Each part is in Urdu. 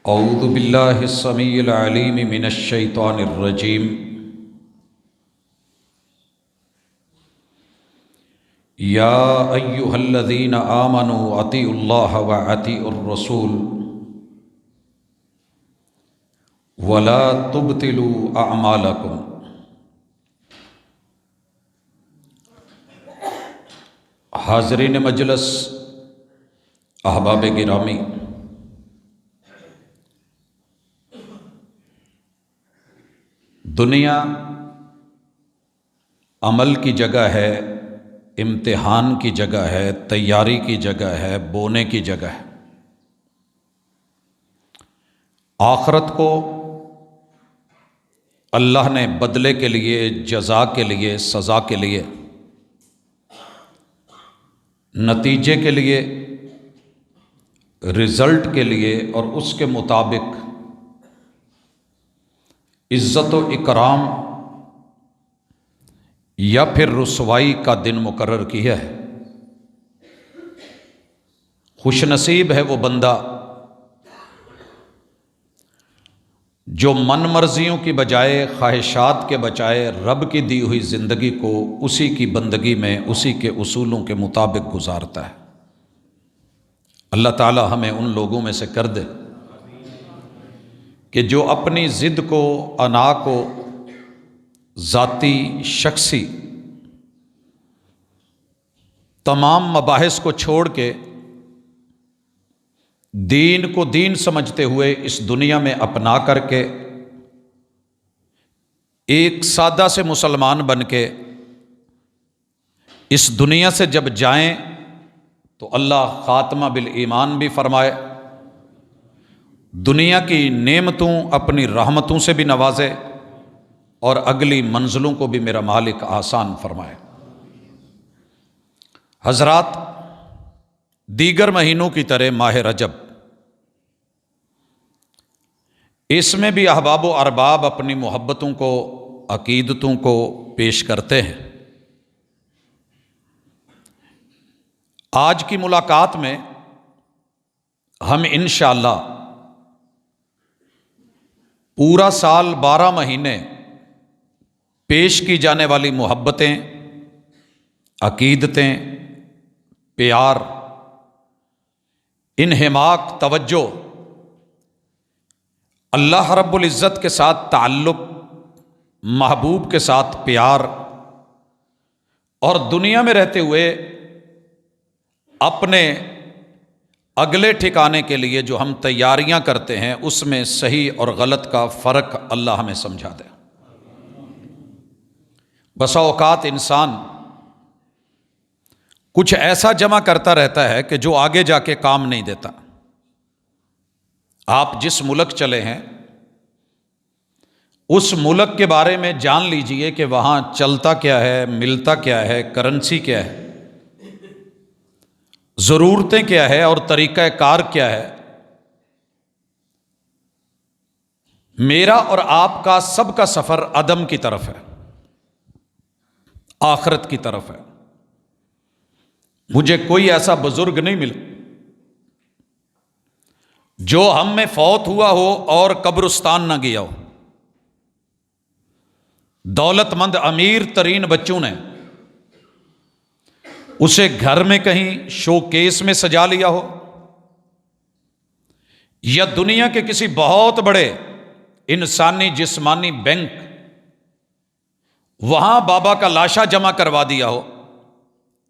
اعوذ باللہ السمیع العلیم من الشیطان الرجیم یا ایہا الذین آمنوا اطیعوا اللہ واطیعوا الرسول ولا تبطلوا اعمالکم۔ حاضرین مجلس، احباب گرامی، دنیا عمل کی جگہ ہے، امتحان کی جگہ ہے، تیاری کی جگہ ہے، بونے کی جگہ ہے۔ آخرت کو اللہ نے بدلے کے لیے، جزا کے لیے، سزا کے لیے، نتیجے کے لیے، رزلٹ کے لیے اور اس کے مطابق عزت و اکرام یا پھر رسوائی کا دن مقرر کیا ہے۔ خوش نصیب ہے وہ بندہ جو من مرضیوں کی بجائے، خواہشات کے بجائے رب کی دی ہوئی زندگی کو اسی کی بندگی میں، اسی کے اصولوں کے مطابق گزارتا ہے۔ اللہ تعالی ہمیں ان لوگوں میں سے کر دے کہ جو اپنی ضد کو، انا کو، ذاتی، شخصی تمام مباحث کو چھوڑ کے دین کو دین سمجھتے ہوئے اس دنیا میں اپنا کر کے ایک سادہ سے مسلمان بن کے اس دنیا سے جب جائیں تو اللہ خاتمہ بالایمان بھی فرمائے، دنیا کی نعمتوں، اپنی رحمتوں سے بھی نوازے اور اگلی منزلوں کو بھی میرا مالک آسان فرمائے۔ حضرات، دیگر مہینوں کی طرح ماہ رجب، اس میں بھی احباب و ارباب اپنی محبتوں کو، عقیدتوں کو پیش کرتے ہیں۔ آج کی ملاقات میں ہم انشاءاللہ پورا سال 12 مہینے پیش کی جانے والی محبتیں، عقیدتیں، پیار، انہماک، توجہ، اللہ رب العزت کے ساتھ تعلق، محبوب کے ساتھ پیار، اور دنیا میں رہتے ہوئے اپنے اگلے ٹھکانے کے لیے جو ہم تیاریاں کرتے ہیں اس میں صحیح اور غلط کا فرق اللہ ہمیں سمجھا دے۔ بسا اوقات انسان کچھ ایسا جمع کرتا رہتا ہے کہ جو آگے جا کے کام نہیں دیتا۔ آپ جس ملک چلے ہیں اس ملک کے بارے میں جان لیجئے کہ وہاں چلتا کیا ہے، ملتا کیا ہے، کرنسی کیا ہے، ضرورتیں کیا ہے اور طریقہ کار کیا ہے۔ میرا اور آپ کا سب کا سفر عدم کی طرف ہے، آخرت کی طرف ہے۔ مجھے کوئی ایسا بزرگ نہیں ملا جو ہم میں فوت ہوا ہو اور قبرستان نہ گیا ہو۔ دولت مند امیر ترین بچوں نے اسے گھر میں کہیں شو کیس میں سجا لیا ہو، یا دنیا کے کسی بہت بڑے انسانی جسمانی بینک وہاں بابا کا لاشا جمع کروا دیا ہو۔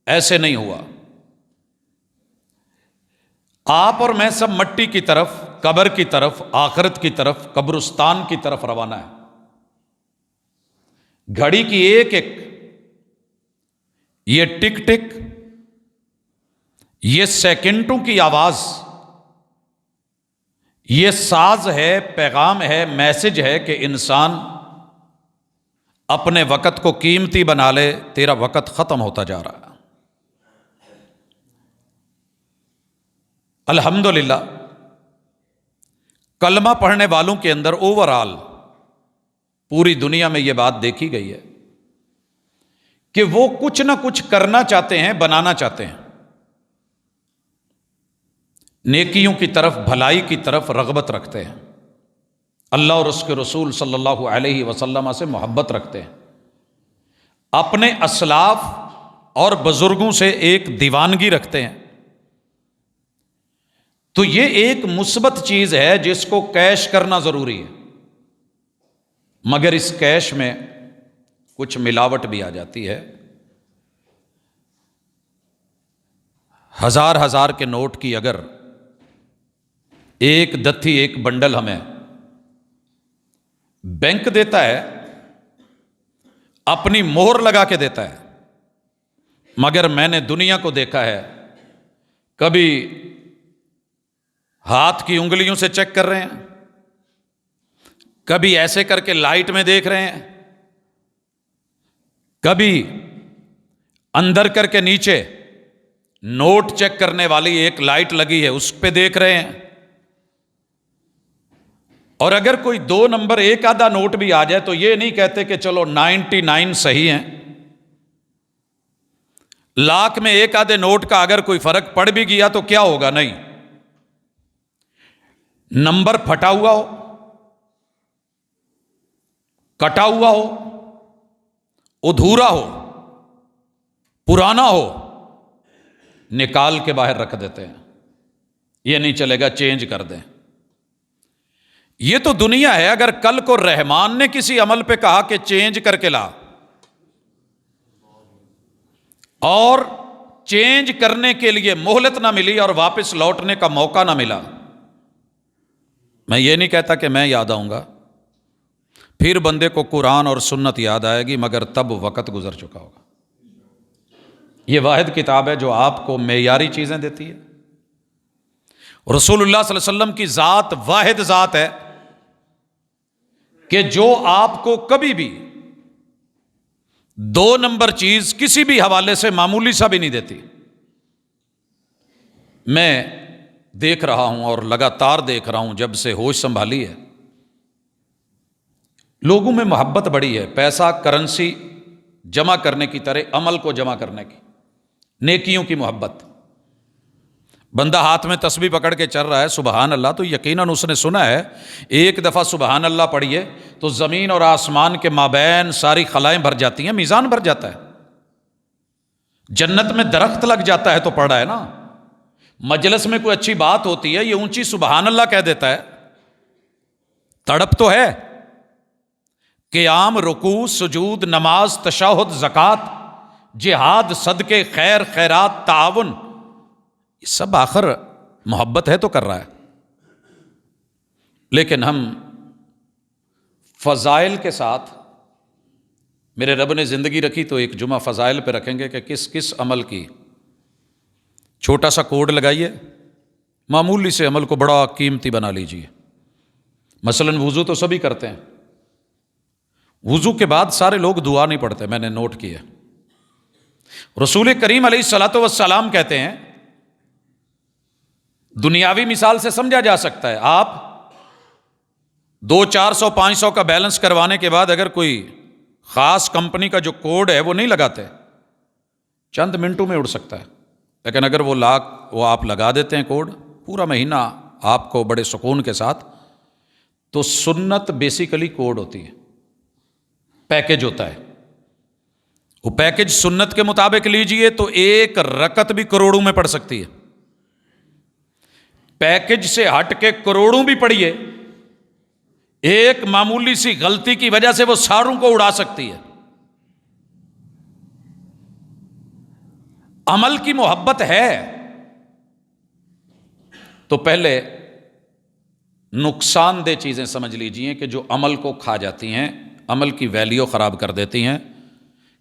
ایسے نہیں ہوا۔ آپ اور میں سب مٹی کی طرف، قبر کی طرف، آخرت کی طرف، قبرستان کی طرف روانہ ہے۔ گھڑی کی ایک ایک یہ ٹک ٹک، یہ سیکنڈوں کی آواز، یہ ساز ہے، پیغام ہے، میسج ہے کہ انسان اپنے وقت کو قیمتی بنا لے، تیرا وقت ختم ہوتا جا رہا ہے۔ الحمدللہ کلمہ پڑھنے والوں کے اندر اوورآل پوری دنیا میں یہ بات دیکھی گئی ہے کہ وہ کچھ نہ کچھ کرنا چاہتے ہیں، بنانا چاہتے ہیں۔ نیکیوں کی طرف، بھلائی کی طرف رغبت رکھتے ہیں، اللہ اور اس کے رسول صلی اللہ علیہ وسلم سے محبت رکھتے ہیں، اپنے اسلاف اور بزرگوں سے ایک دیوانگی رکھتے ہیں، تو یہ ایک مثبت چیز ہے جس کو کیش کرنا ضروری ہے، مگر اس کیش میں کچھ ملاوٹ بھی آ جاتی ہے۔ ہزار ہزار کے نوٹ کی اگر ایک دتھی، ایک بنڈل ہمیں بینک دیتا ہے، اپنی مہر لگا کے دیتا ہے، مگر میں نے دنیا کو دیکھا ہے، کبھی ہاتھ کی انگلیوں سے چیک کر رہے ہیں، کبھی ایسے کر کے لائٹ میں دیکھ رہے ہیں، کبھی اندر کر کے نیچے نوٹ چیک کرنے والی ایک لائٹ لگی ہے اس پہ دیکھ رہے ہیں، اور اگر کوئی 2 نمبر ایک آدھا نوٹ بھی آ جائے تو یہ نہیں کہتے کہ چلو 99 صحیح ہیں، لاکھ میں ایک آدھے نوٹ کا اگر کوئی فرق پڑ بھی گیا تو کیا ہوگا؟ نہیں، نمبر پھٹا ہوا ہو، کٹا ہوا ہو، ادھورا ہو، پرانا ہو، نکال کے باہر رکھ دیتے ہیں، یہ نہیں چلے گا، چینج کر دیں۔ یہ تو دنیا ہے، اگر کل کو رحمان نے کسی عمل پہ کہا کہ چینج کر کے لا، اور چینج کرنے کے لیے مہلت نہ ملی اور واپس لوٹنے کا موقع نہ ملا، میں یہ نہیں کہتا کہ میں یاد آؤں گا، پھر بندے کو قرآن اور سنت یاد آئے گی، مگر تب وقت گزر چکا ہوگا۔ یہ واحد کتاب ہے جو آپ کو معیاری چیزیں دیتی ہے۔ رسول اللہ صلی اللہ علیہ وسلم کی ذات واحد ذات ہے کہ جو آپ کو کبھی بھی 2 نمبر چیز کسی بھی حوالے سے معمولی سا بھی نہیں دیتی۔ میں دیکھ رہا ہوں اور لگاتار دیکھ رہا ہوں جب سے ہوش سنبھالی ہے، لوگوں میں محبت بڑی ہے، پیسہ کرنسی جمع کرنے کی طرح عمل کو جمع کرنے کی، نیکیوں کی محبت۔ بندہ ہاتھ میں تسبیح پکڑ کے چل رہا ہے، سبحان اللہ، تو یقیناً اس نے سنا ہے ایک دفعہ سبحان اللہ پڑھیے تو زمین اور آسمان کے مابین ساری خلائیں بھر جاتی ہیں، میزان بھر جاتا ہے، جنت میں درخت لگ جاتا ہے تو پڑھا ہے نا، مجلس میں کوئی اچھی بات ہوتی ہے، یہ اونچی سبحان اللہ کہہ دیتا ہے، تڑپ تو ہے، قیام، رکوع، سجود، نماز، تشہد، زکوٰۃ، جہاد، صدقے، خیر، خیرات، تعاون، یہ سب آخر محبت ہے تو کر رہا ہے۔ لیکن ہم فضائل کے ساتھ، میرے رب نے زندگی رکھی تو ایک جمعہ فضائل پہ رکھیں گے کہ کس کس عمل کی چھوٹا سا کوڈ لگائیے، معمولی سے عمل کو بڑا قیمتی بنا لیجیے۔ مثلاً وضو تو سبھی کرتے ہیں، وضو کے بعد سارے لوگ دعا نہیں پڑھتے، میں نے نوٹ کیا۔ رسول کریم علیہ الصلاۃ والسلام کہتے ہیں، دنیاوی مثال سے سمجھا جا سکتا ہے، آپ 200، 400، 500 کا بیلنس کروانے کے بعد اگر کوئی خاص کمپنی کا جو کوڈ ہے وہ نہیں لگاتے، چند منٹوں میں اڑ سکتا ہے، لیکن اگر وہ آپ لگا دیتے ہیں کوڈ، پورا مہینہ آپ کو بڑے سکون کے ساتھ۔ تو سنت بیسیکلی کوڈ ہوتی ہے، پیکج ہوتا ہے، وہ پیکج سنت کے مطابق لیجئے تو ایک رکعت بھی کروڑوں میں پڑ سکتی ہے، پیکج سے ہٹ کے کروڑوں بھی پڑھیے، ایک معمولی سی غلطی کی وجہ سے وہ ساروں کو اڑا سکتی ہے۔ عمل کی محبت ہے تو پہلے نقصان دہ چیزیں سمجھ لیجئے کہ جو عمل کو کھا جاتی ہیں، عمل کی ویلیو خراب کر دیتی ہیں۔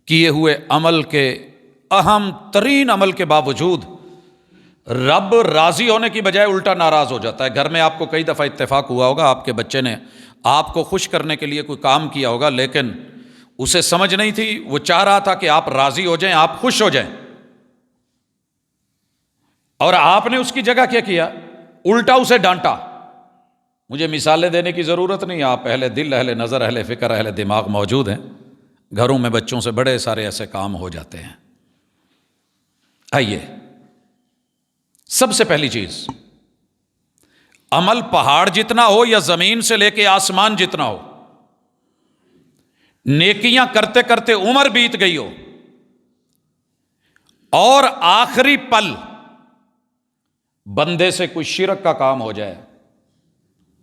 کیے ہوئے عمل کے، اہم ترین عمل کے باوجود رب راضی ہونے کی بجائے الٹا ناراض ہو جاتا ہے۔ گھر میں آپ کو کئی دفعہ اتفاق ہوا ہوگا، آپ کے بچے نے آپ کو خوش کرنے کے لیے کوئی کام کیا ہوگا، لیکن اسے سمجھ نہیں تھی، وہ چاہ رہا تھا کہ آپ راضی ہو جائیں، آپ خوش ہو جائیں، اور آپ نے اس کی جگہ کیا کیا؟ الٹا اسے ڈانٹا۔ مجھے مثالیں دینے کی ضرورت نہیں، آپ اہل دل، اہل نظر، اہل فکر، اہل دماغ موجود ہیں، گھروں میں بچوں سے بڑے سارے ایسے کام ہو جاتے ہیں۔ آئیے، سب سے پہلی چیز عمل پہاڑ جتنا ہو یا زمین سے لے کے آسمان جتنا ہو، نیکیاں کرتے کرتے عمر بیت گئی ہو، اور آخری پل بندے سے کوئی شرک کا کام ہو جائے،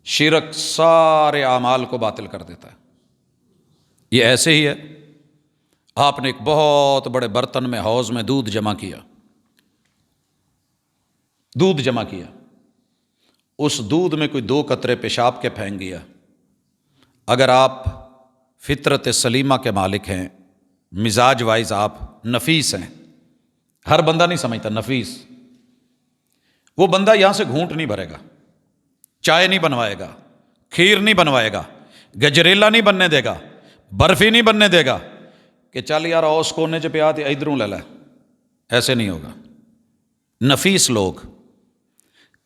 شرک سارے اعمال کو باطل کر دیتا ہے۔ یہ ایسے ہی ہے، آپ نے ایک بہت بڑے برتن میں، حوض میں دودھ جمع کیا، اس دودھ میں کوئی 2 قطرے پیشاب کے پھینک گیا۔ اگر آپ فطرت سلیمہ کے مالک ہیں، مزاج وائز آپ نفیس ہیں، ہر بندہ نہیں سمجھتا نفیس، وہ بندہ یہاں سے گھونٹ نہیں بھرے گا، چائے نہیں بنوائے گا، کھیر نہیں بنوائے گا، گجریلا نہیں بننے دے گا، برفی نہیں بننے دے گا کہ چل یار اوس کونے چ پیا تے ادھروں لے لے، ایسے نہیں ہوگا۔ نفیس لوگ،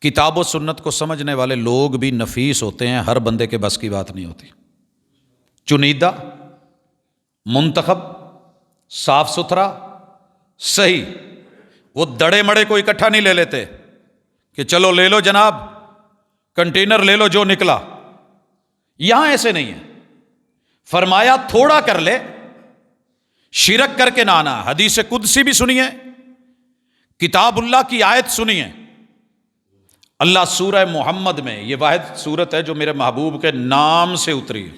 کتاب و سنت کو سمجھنے والے لوگ بھی نفیس ہوتے ہیں، ہر بندے کے بس کی بات نہیں ہوتی۔ چنیدہ، منتخب، صاف ستھرا، صحیح، وہ دڑے مڑے کو اکٹھا نہیں لے لیتے کہ چلو لے لو جناب، کنٹینر لے لو جو نکلا، یہاں ایسے نہیں ہے۔ فرمایا تھوڑا کر لے، شرک کر کے نہ آنا۔ حدیث قدسی بھی سنیے، کتاب اللہ کی آیت سنیے۔ اللہ سورہ محمد میں، یہ واحد سورت ہے جو میرے محبوب کے نام سے اتری ہے،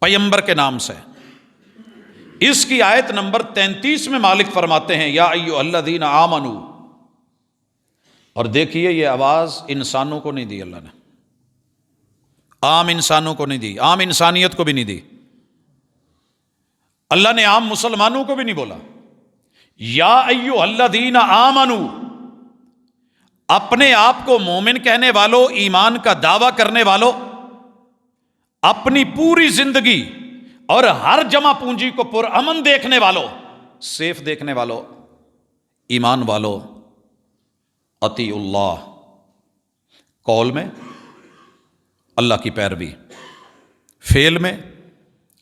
پیغمبر کے نام سے، اس کی آیت نمبر 33 میں مالک فرماتے ہیں یا ایھا الذین آمنو، اور دیکھیے یہ آواز انسانوں کو نہیں دی اللہ نے، عام انسانوں کو نہیں دی، عام انسانیت کو بھی نہیں دی، اللہ نے عام مسلمانوں کو بھی نہیں بولا۔ یا ایھا الذین آمنو، اپنے آپ کو مومن کہنے والوں، ایمان کا دعویٰ کرنے والوں، اپنی پوری زندگی اور ہر جمع پونجی کو پرامن دیکھنے والوں، سیف دیکھنے والوں، ایمان والوں، اطیعوا اللہ، قول میں اللہ کی پیروی، فعل میں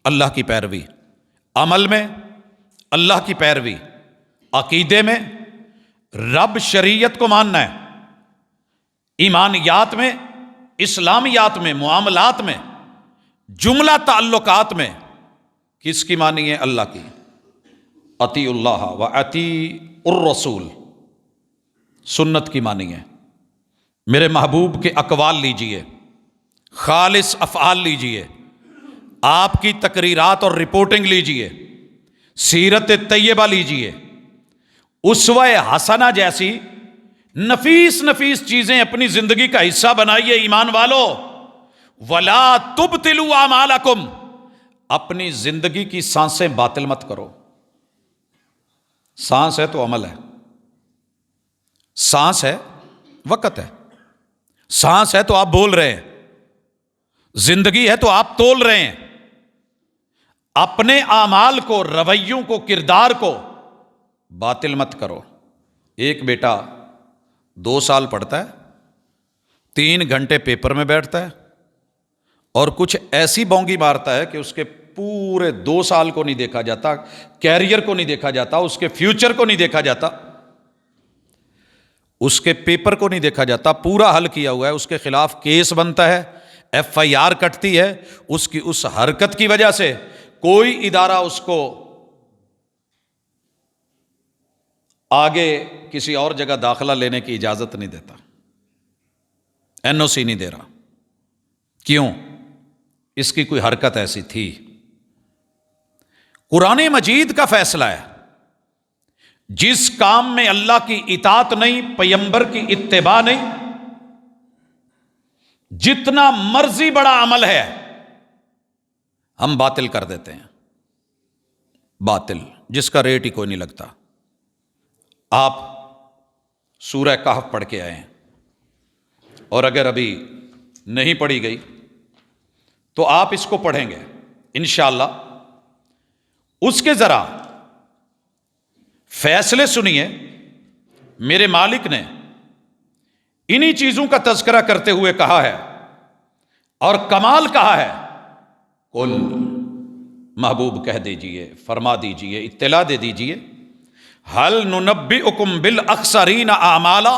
اللہ کی پیروی، عمل میں اللہ کی پیروی، عقیدے میں رب شریعت کو ماننا ہے، ایمانیات میں، اسلامیات میں، معاملات میں، جملہ تعلقات میں کس کی مانی ہے؟ اللہ کی۔ اطیعوا اللہ و اطیعوا الرسول، سنت کی مانی ہے۔ میرے محبوب کے اقوال لیجئے، خالص افعال لیجئے، آپ کی تقریرات اور رپورٹنگ لیجئے، سیرت طیبہ لیجئے، اسوہ حسنہ جیسی نفیس نفیس چیزیں اپنی زندگی کا حصہ بنائیے ایمان والو۔ وَلَا تُبْطِلُوا أَعْمَالَكُمْ، اپنی زندگی کی سانسیں باطل مت کرو۔ سانس ہے تو عمل ہے، سانس ہے وقت ہے، سانس ہے تو آپ بول رہے ہیں، زندگی ہے تو آپ تول رہے ہیں۔ اپنے اعمال کو، رویوں کو، کردار کو باطل مت کرو۔ ایک بیٹا 2 سال پڑھتا ہے، 3 گھنٹے پیپر میں بیٹھتا ہے، اور کچھ ایسی بونگی مارتا ہے کہ اس کے پورے 2 سال کو نہیں دیکھا جاتا، کیریئر کو نہیں دیکھا جاتا، اس کے فیوچر کو نہیں دیکھا جاتا، اس کے پیپر کو نہیں دیکھا جاتا، پورا حل کیا ہوا ہے، اس کے خلاف کیس بنتا ہے، FIR کٹتی ہے، اس کی اس حرکت کی وجہ سے کوئی ادارہ اس کو آگے کسی اور جگہ داخلہ لینے کی اجازت نہیں دیتا، NOC نہیں دے رہا۔ کیوں؟ اس کی کوئی حرکت ایسی تھی۔ قرآن مجید کا فیصلہ ہے، جس کام میں اللہ کی اطاعت نہیں، پیغمبر کی اتباع نہیں، جتنا مرضی بڑا عمل ہے ہم باطل کر دیتے ہیں، باطل جس کا ریٹ ہی کوئی نہیں لگتا۔ آپ سورہ کہف پڑھ کے آئے ہیں، اور اگر ابھی نہیں پڑھی گئی تو آپ اس کو پڑھیں گے انشاءاللہ۔ اس کے ذرا فیصلے سنیے۔ میرے مالک نے انہی چیزوں کا تذکرہ کرتے ہوئے کہا ہے، اور کمال کہا ہے، قل، محبوب کہہ دیجئے، فرما دیجئے، اطلاع دے دیجئے، هل ننبئکم بالاخسرین اعمالا،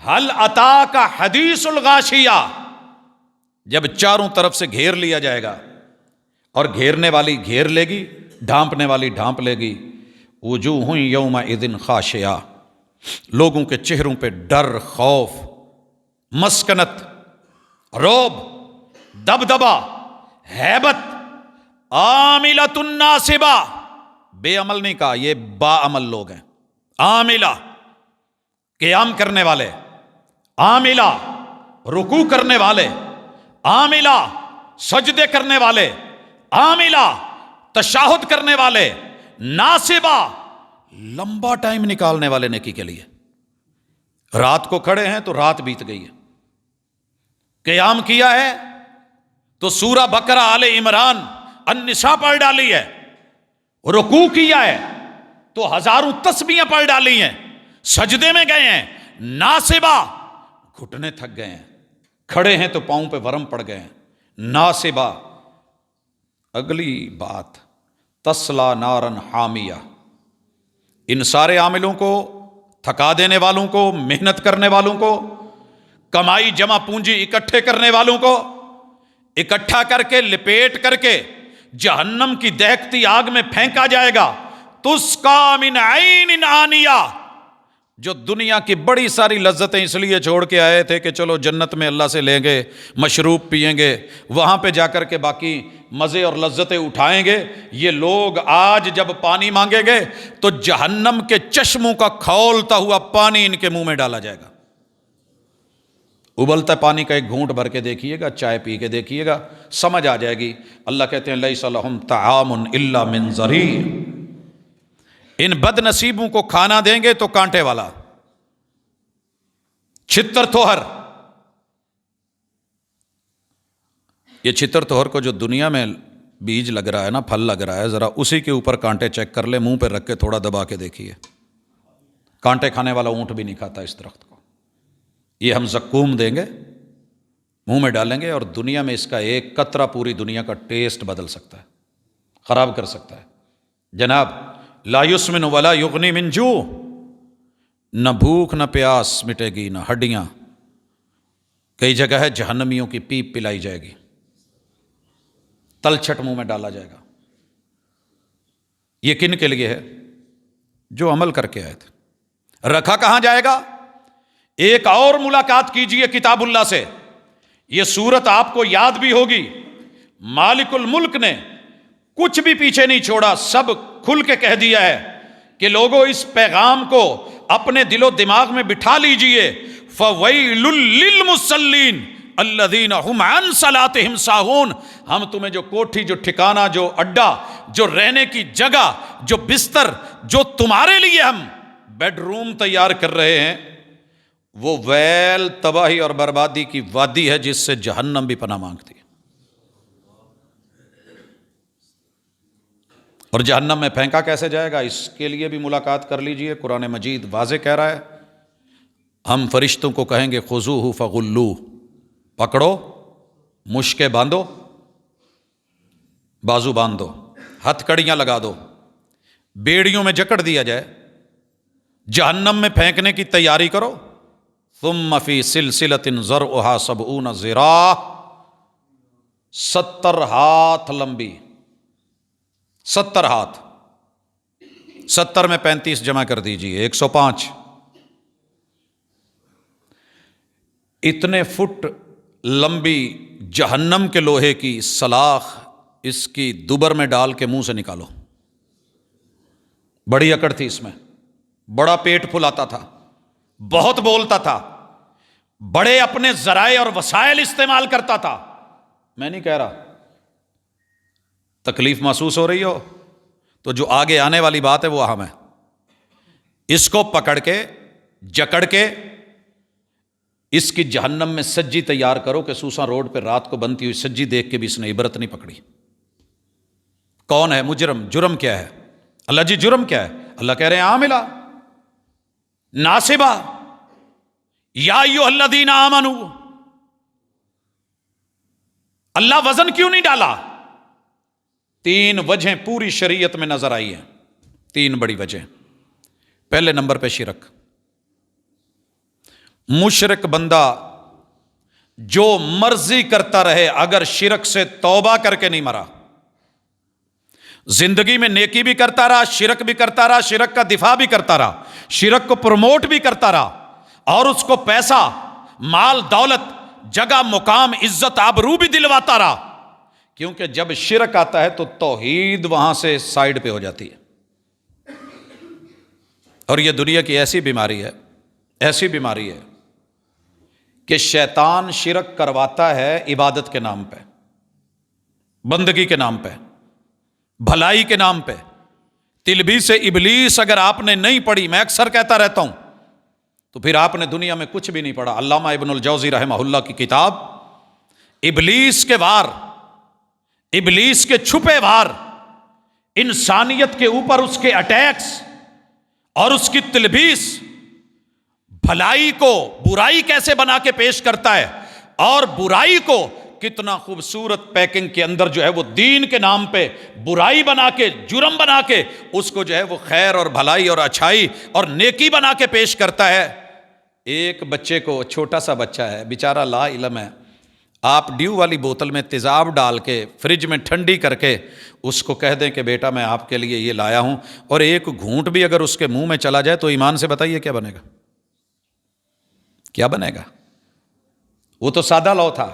ہل اتاک حدیث الغاشیہ، جب چاروں طرف سے گھیر لیا جائے گا، اور گھیرنے والی گھیر لے گی، ڈھانپنے والی ڈھانپ لے گی، وجوہ یومئذ خاشعہ، لوگوں کے چہروں پہ ڈر، خوف، مسکنت، رعب، دبدبا، ہیبت، عاملۃ ناصبہ، بے عمل نہیں کہا، یہ با عمل لوگ ہیں، عاملہ قیام کرنے والے، عاملہ رکوع کرنے والے، عاملہ سجدے کرنے والے، عاملہ تشہد کرنے والے، ناصبہ لمبا ٹائم نکالنے والے نیکی کے لیے۔ رات کو کھڑے ہیں تو رات بیت گئی ہے، قیام کیا ہے تو سورہ بقرہ، آل عمران، النساء پڑھ ڈالی ہے، رکوع کیا ہے تو ہزاروں تسبیحیں پڑھ ڈالی ہیں، سجدے میں گئے ہیں، ناصبہ گھٹنے تھک گئے ہیں، کھڑے ہیں تو پاؤں پہ ورم پڑ گئے ہیں، ناصبہ۔ اگلی بات، تسلا نارن حامیہ، ان سارے عاملوں کو، تھکا دینے والوں کو، محنت کرنے والوں کو، کمائی جمع پونجی اکٹھے کرنے والوں کو اکٹھا کر کے لپیٹ کر کے جہنم کی دہکتی آگ میں پھینکا جائے گا۔ تسقا من عین آنیہ، جو دنیا کی بڑی ساری لذتیں اس لیے چھوڑ کے آئے تھے کہ چلو جنت میں اللہ سے لیں گے، مشروب پئیں گے، وہاں پہ جا کر کے باقی مزے اور لذتیں اٹھائیں گے، یہ لوگ آج جب پانی مانگیں گے تو جہنم کے چشموں کا کھولتا ہوا پانی ان کے منہ میں ڈالا جائے گا۔ ابلتا پانی کا ایک گھونٹ بھر کے دیکھیے گا، چائے پی کے دیکھیے گا، سمجھ آ جائے گی۔ اللہ کہتے ہیں لیس لہم طعام الا من ضریع، ان بد نصیبوں کو کھانا دیں گے تو کانٹے والا، چھتر توہر۔ یہ چھتر توہر کو جو دنیا میں بیج لگ رہا ہے نا، پھل لگ رہا ہے، ذرا اسی کے اوپر کانٹے چیک کر لے، منہ پہ رکھ کے تھوڑا دبا کے دیکھیے، کانٹے کھانے والا اونٹ بھی نہیں کھاتا اس درخت کو۔ یہ ہم زقوم دیں گے، منہ میں ڈالیں گے، اور دنیا میں اس کا ایک قطرہ پوری دنیا کا ٹیسٹ بدل سکتا ہے، خراب کر سکتا ہے۔ جناب، لا یسمن ولا یغنی من جوع، نہ بھوک نہ پیاس مٹے گی، نہ ہڈیاں۔ کئی جگہ ہے جہنمیوں کی پیپ پلائی جائے گی، تلچھٹ منہ میں ڈالا جائے گا۔ یہ کن کے لیے ہے؟ جو عمل کر کے آئے تھے۔ رکھا کہاں جائے گا؟ ایک اور ملاقات کیجئے کتاب اللہ سے، یہ سورت آپ کو یاد بھی ہوگی۔ مالک الملک نے کچھ بھی پیچھے نہیں چھوڑا، سب کھل کے کہہ دیا ہے کہ لوگوں اس پیغام کو اپنے دل و دماغ میں بٹھا لیجئے۔ فَوَيْلٌ لِّلْمُصَلِّينَ الَّذِينَ هُمْ عَنْ صَلَاتِهِمْ سَاهُونَ، ہم تمہیں جو کوٹھی، جو ٹھکانہ، جو اڈا، جو رہنے کی جگہ، جو بستر، جو تمہارے لیے ہم بیڈ روم تیار کر رہے ہیں، وہ ویل، تباہی اور بربادی کی وادی ہے جس سے جہنم بھی پناہ مانگتی ہے۔ اور جہنم میں پھینکا کیسے جائے گا، اس کے لیے بھی ملاقات کر لیجئے۔ قرآن مجید واضح کہہ رہا ہے، ہم فرشتوں کو کہیں گے خذوہ فغلوہ، پکڑو، مشکیں باندھو، بازو باندھ دو، ہتھ کڑیاں لگا دو، بیڑیوں میں جکڑ دیا جائے، جہنم میں پھینکنے کی تیاری کرو۔ ثم فی سلسلۃ ذرعها 70 ذراع، 70 ہاتھ لمبی، 70 ہاتھ، 70 میں 35 جمع کر دیجئے، 105۔ اتنے فٹ لمبی جہنم کے لوہے کی سلاخ اس کی دوبر میں ڈال کے منہ سے نکالو۔ بڑی اکڑ تھی اس میں، بڑا پیٹ پھلاتا تھا، بہت بولتا تھا، بڑے اپنے ذرائع اور وسائل استعمال کرتا تھا۔ میں نہیں کہہ رہا، تکلیف محسوس ہو رہی ہو تو جو آگے آنے والی بات ہے وہ اہم ہے۔ اس کو پکڑ کے، جکڑ کے، اس کی جہنم میں سجی تیار کرو کہ سوسا روڈ پہ رات کو بنتی ہوئی سجی دیکھ کے بھی اس نے عبرت نہیں پکڑی۔ کون ہے مجرم؟ جرم کیا ہے؟ اللہ جی جرم کیا ہے؟ اللہ کہہ رہے ہیں عاملہ ناصبہ، یا ایھا الذین آمنوا۔ اللہ وزن کیوں نہیں ڈالا؟ 3 وجہیں پوری شریعت میں نظر آئی ہیں، 3 بڑی وجہ۔ پہلے نمبر پہ شرک، مشرک بندہ جو مرضی کرتا رہے، اگر شرک سے توبہ کر کے نہیں مرا، زندگی میں نیکی بھی کرتا رہا، شرک بھی کرتا رہا، شرک کا دفاع بھی کرتا رہا، شرک کو پروموٹ بھی کرتا رہا، اور اس کو پیسہ، مال، دولت، جگہ، مقام، عزت، آبرو بھی دلواتا رہا، کیونکہ جب شرک آتا ہے تو توحید وہاں سے سائیڈ پہ ہو جاتی ہے۔ اور یہ دنیا کی ایسی بیماری ہے کہ شیطان شرک کرواتا ہے عبادت کے نام پہ، بندگی کے نام پہ، بھلائی کے نام پہ۔ تلبیس ابلیس اگر آپ نے نہیں پڑھی، میں اکثر کہتا رہتا ہوں، تو پھر آپ نے دنیا میں کچھ بھی نہیں پڑھا۔ علامہ ابن الجوزی رحمہ اللہ کی کتاب ابلیس کے وار، ابلیس کے چھپے وار، انسانیت کے اوپر اس کے اٹیکس اور اس کی تلبیس، بھلائی کو برائی کیسے بنا کے پیش کرتا ہے، اور برائی کو کتنا خوبصورت پیکنگ کے اندر جو ہے وہ دین کے نام پہ برائی بنا کے، جرم بنا کے، اس کو جو ہے وہ خیر اور بھلائی اور اچھائی اور نیکی بنا کے پیش کرتا ہے۔ ایک بچے کو، چھوٹا سا بچہ ہے بیچارہ، لا علم ہے، آپ ڈیو والی بوتل میں تیزاب ڈال کے فریج میں ٹھنڈی کر کے اس کو کہہ دیں کہ بیٹا میں آپ کے لیے یہ لایا ہوں، اور ایک گھونٹ بھی اگر اس کے منہ میں چلا جائے تو ایمان سے بتائیے کیا بنے گا؟ کیا بنے گا؟ وہ تو سادہ لو تھا،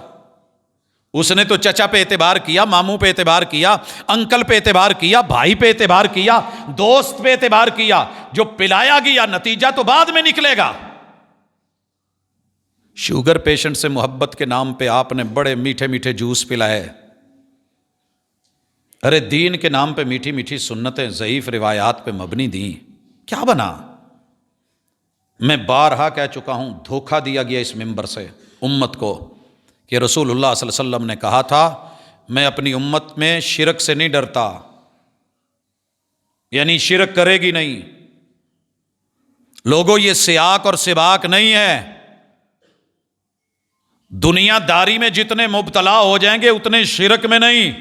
اس نے تو چچا پہ اعتبار کیا، ماموں پہ اعتبار کیا، انکل پہ اعتبار کیا، بھائی پہ اعتبار کیا، دوست پہ اعتبار کیا، جو پلایا گیا نتیجہ تو بعد میں نکلے گا۔ شوگر پیشنٹ سے محبت کے نام پہ آپ نے بڑے میٹھے میٹھے جوس پلائے، ارے دین کے نام پہ میٹھی میٹھی سنتیں ضعیف روایات پہ مبنی دیں، کیا بنا؟ میں بارہا کہہ چکا ہوں، دھوکہ دیا گیا اس منبر سے امت کو کہ رسول اللہ صلی اللہ علیہ وسلم نے کہا تھا میں اپنی امت میں شرک سے نہیں ڈرتا، یعنی شرک کرے گی نہیں۔ لوگوں یہ سیاق اور سباق نہیں ہے، دنیا داری میں جتنے مبتلا ہو جائیں گے اتنے شرک میں نہیں،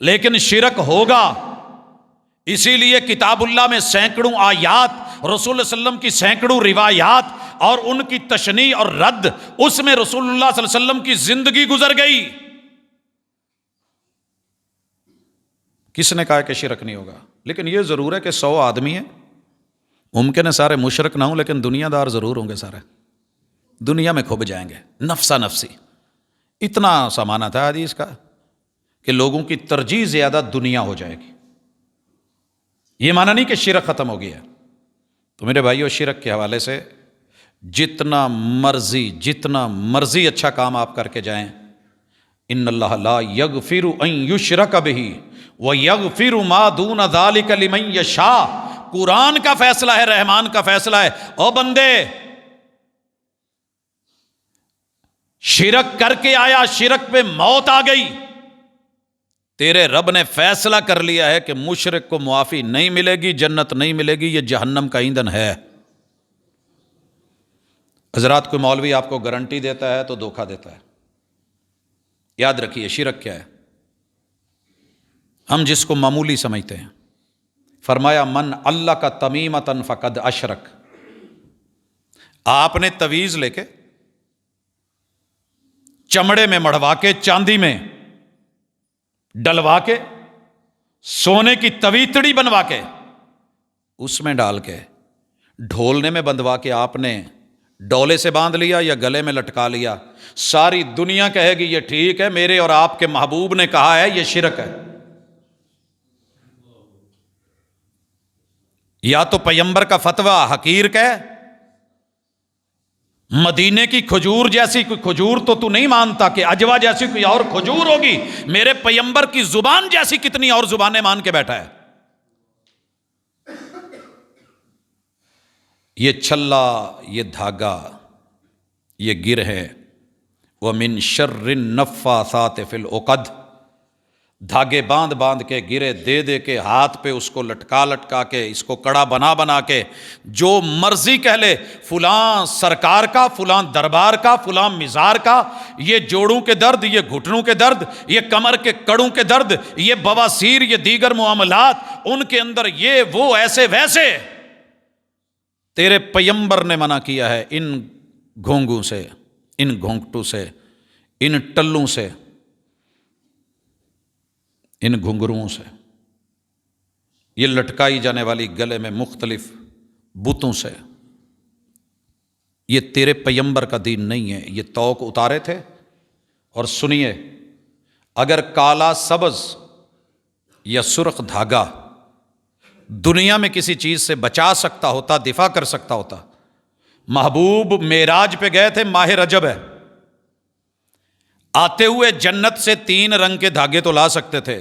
لیکن شرک ہوگا۔ اسی لیے کتاب اللہ میں سینکڑوں آیات، رسول اللہ علیہ وسلم کی سینکڑوں روایات اور ان کی تشنیع اور رد، اس میں رسول اللہ صلی اللہ علیہ وسلم کی زندگی گزر گئی۔ کس نے کہا کہ شرک نہیں ہوگا؟ لیکن یہ ضرور ہے کہ 100 آدمی ہیں، ممکن ہے سارے مشرک نہ ہوں لیکن دنیا دار ضرور ہوں گے، سارے دنیا میں کھب جائیں گے، نفسا نفسی۔ اتنا سامانہ تھا حدیث کا کہ لوگوں کی ترجیح زیادہ دنیا ہو جائے گی۔ یہ معنی نہیں کہ شرک ختم ہو گیا۔ تو میرے بھائیو، شرک کے حوالے سے جتنا مرضی اچھا کام آپ کر کے جائیں، ان اللہ لا یغفر ان یشرک بہ ویغفر ما دون ذلک لمن یشاء۔ قرآن کا فیصلہ ہے، رحمان کا فیصلہ ہے، او بندے شرک کر کے آیا، شرک پہ موت آ گئی، تیرے رب نے فیصلہ کر لیا ہے کہ مشرک کو معافی نہیں ملے گی، جنت نہیں ملے گی، یہ جہنم کا ایندھن ہے۔ حضرات، کوئی مولوی آپ کو گارنٹی دیتا ہے تو دھوکہ دیتا ہے۔ یاد رکھیے شرک کیا ہے، ہم جس کو معمولی سمجھتے ہیں۔ فرمایا من اللہ کا تمیمتن فقد اشرک۔ آپ نے تویز لے کے چمڑے میں مڑوا کے، چاندی میں ڈلوا کے، سونے کی تویتڑی بنوا کے، اس میں ڈال کے، ڈھولنے میں بندھوا کے آپ نے ڈولے سے باندھ لیا یا گلے میں لٹکا لیا، ساری دنیا کہے گی یہ ٹھیک ہے، میرے اور آپ کے محبوب نے کہا ہے یہ شرک ہے۔ یا تو پیغمبر کا فتویٰ حقیر کہے، مدینے کی کھجور جیسی کوئی کھجور تو نہیں مانتا کہ اجوا جیسی کوئی اور کھجور ہوگی، میرے پیغمبر کی زبان جیسی کتنی اور زبانیں مان کے بیٹھا ہے۔ یہ چھلا، یہ دھاگا، یہ گر ہے، وَمِن شَرِّ النَّفَّاثَاتِ فِي الْعُقَدِ، دھاگے باندھ باندھ کے، گرے دے دے کے، ہاتھ پہ اس کو لٹکا کے، اس کو کڑا بنا کے، جو مرضی کہہ لے، فلاں سرکار کا، فلاں دربار کا، فلاں مزار کا، یہ جوڑوں کے درد، یہ گھٹنوں کے درد، یہ کمر کے کڑوں کے درد، یہ بواسیر، یہ دیگر معاملات، ان کے اندر یہ وہ ایسے ویسے۔ تیرے پیغمبر نے منع کیا ہے ان گھونگوں سے، ان گھونگٹوں سے، ان ٹلوں سے، ان گھنگروؤں سے، یہ لٹکائی جانے والی گلے میں مختلف بتوں سے، یہ تیرے پیغمبر کا دین نہیں ہے۔ یہ توق اتارے تھے۔ اور سنیے، اگر کالا سبز یا سرخ دھاگا دنیا میں کسی چیز سے بچا سکتا ہوتا، دفاع کر سکتا ہوتا، محبوب معراج پہ گئے تھے، ماہ رجب ہے، آتے ہوئے جنت سے 3 رنگ کے دھاگے تو لا سکتے تھے،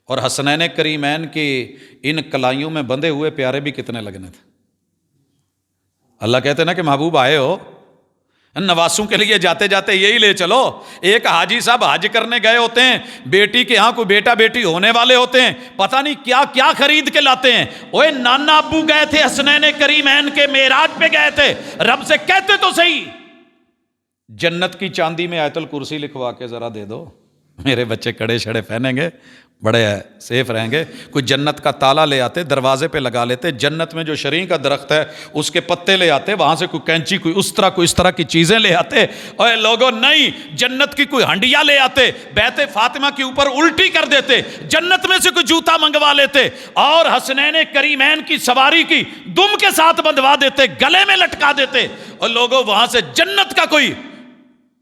اور حسنین کریمین کی ان کلائیوں میں بندھے ہوئے پیارے بھی کتنے لگنے تھے۔ اللہ کہتے نا کہ محبوب آئے ہو، نواسوں کے لیے جاتے جاتے یہی لے چلو۔ ایک حاجی صاحب حج کرنے گئے ہوتے ہیں، بیٹی کے ہاں کوئی بیٹا بیٹی ہونے والے ہوتے ہیں، پتہ نہیں کیا کیا خرید کے لاتے ہیں۔ اوے نانا ابو گئے تھے، حسنین کریمین کے معراج پہ گئے تھے، رب سے کہتے تو صحیح، جنت کی چاندی میں آیت الکرسی لکھوا کے ذرا دے دو، میرے بچے کڑے شڑے پہنیں گے، بڑے سیف رہیں گے۔ کوئی جنت کا تالا لے آتے، دروازے پہ لگا لیتے، جنت میں جو شریں کا درخت ہے اس کے پتے لے آتے، وہاں سے کوئی کینچی، کوئی اس طرح کی چیزیں لے آتے۔ اور لوگوں نہیں، جنت کی کوئی ہنڈیا لے آتے، بیت فاطمہ کے اوپر الٹی کر دیتے، جنت میں سے کوئی جوتا منگوا لیتے، اور حسنین کریمین کی سواری کی دم کے ساتھ بندھوا دیتے، گلے میں لٹکا دیتے، اور لوگوں وہاں سے جنت کا کوئی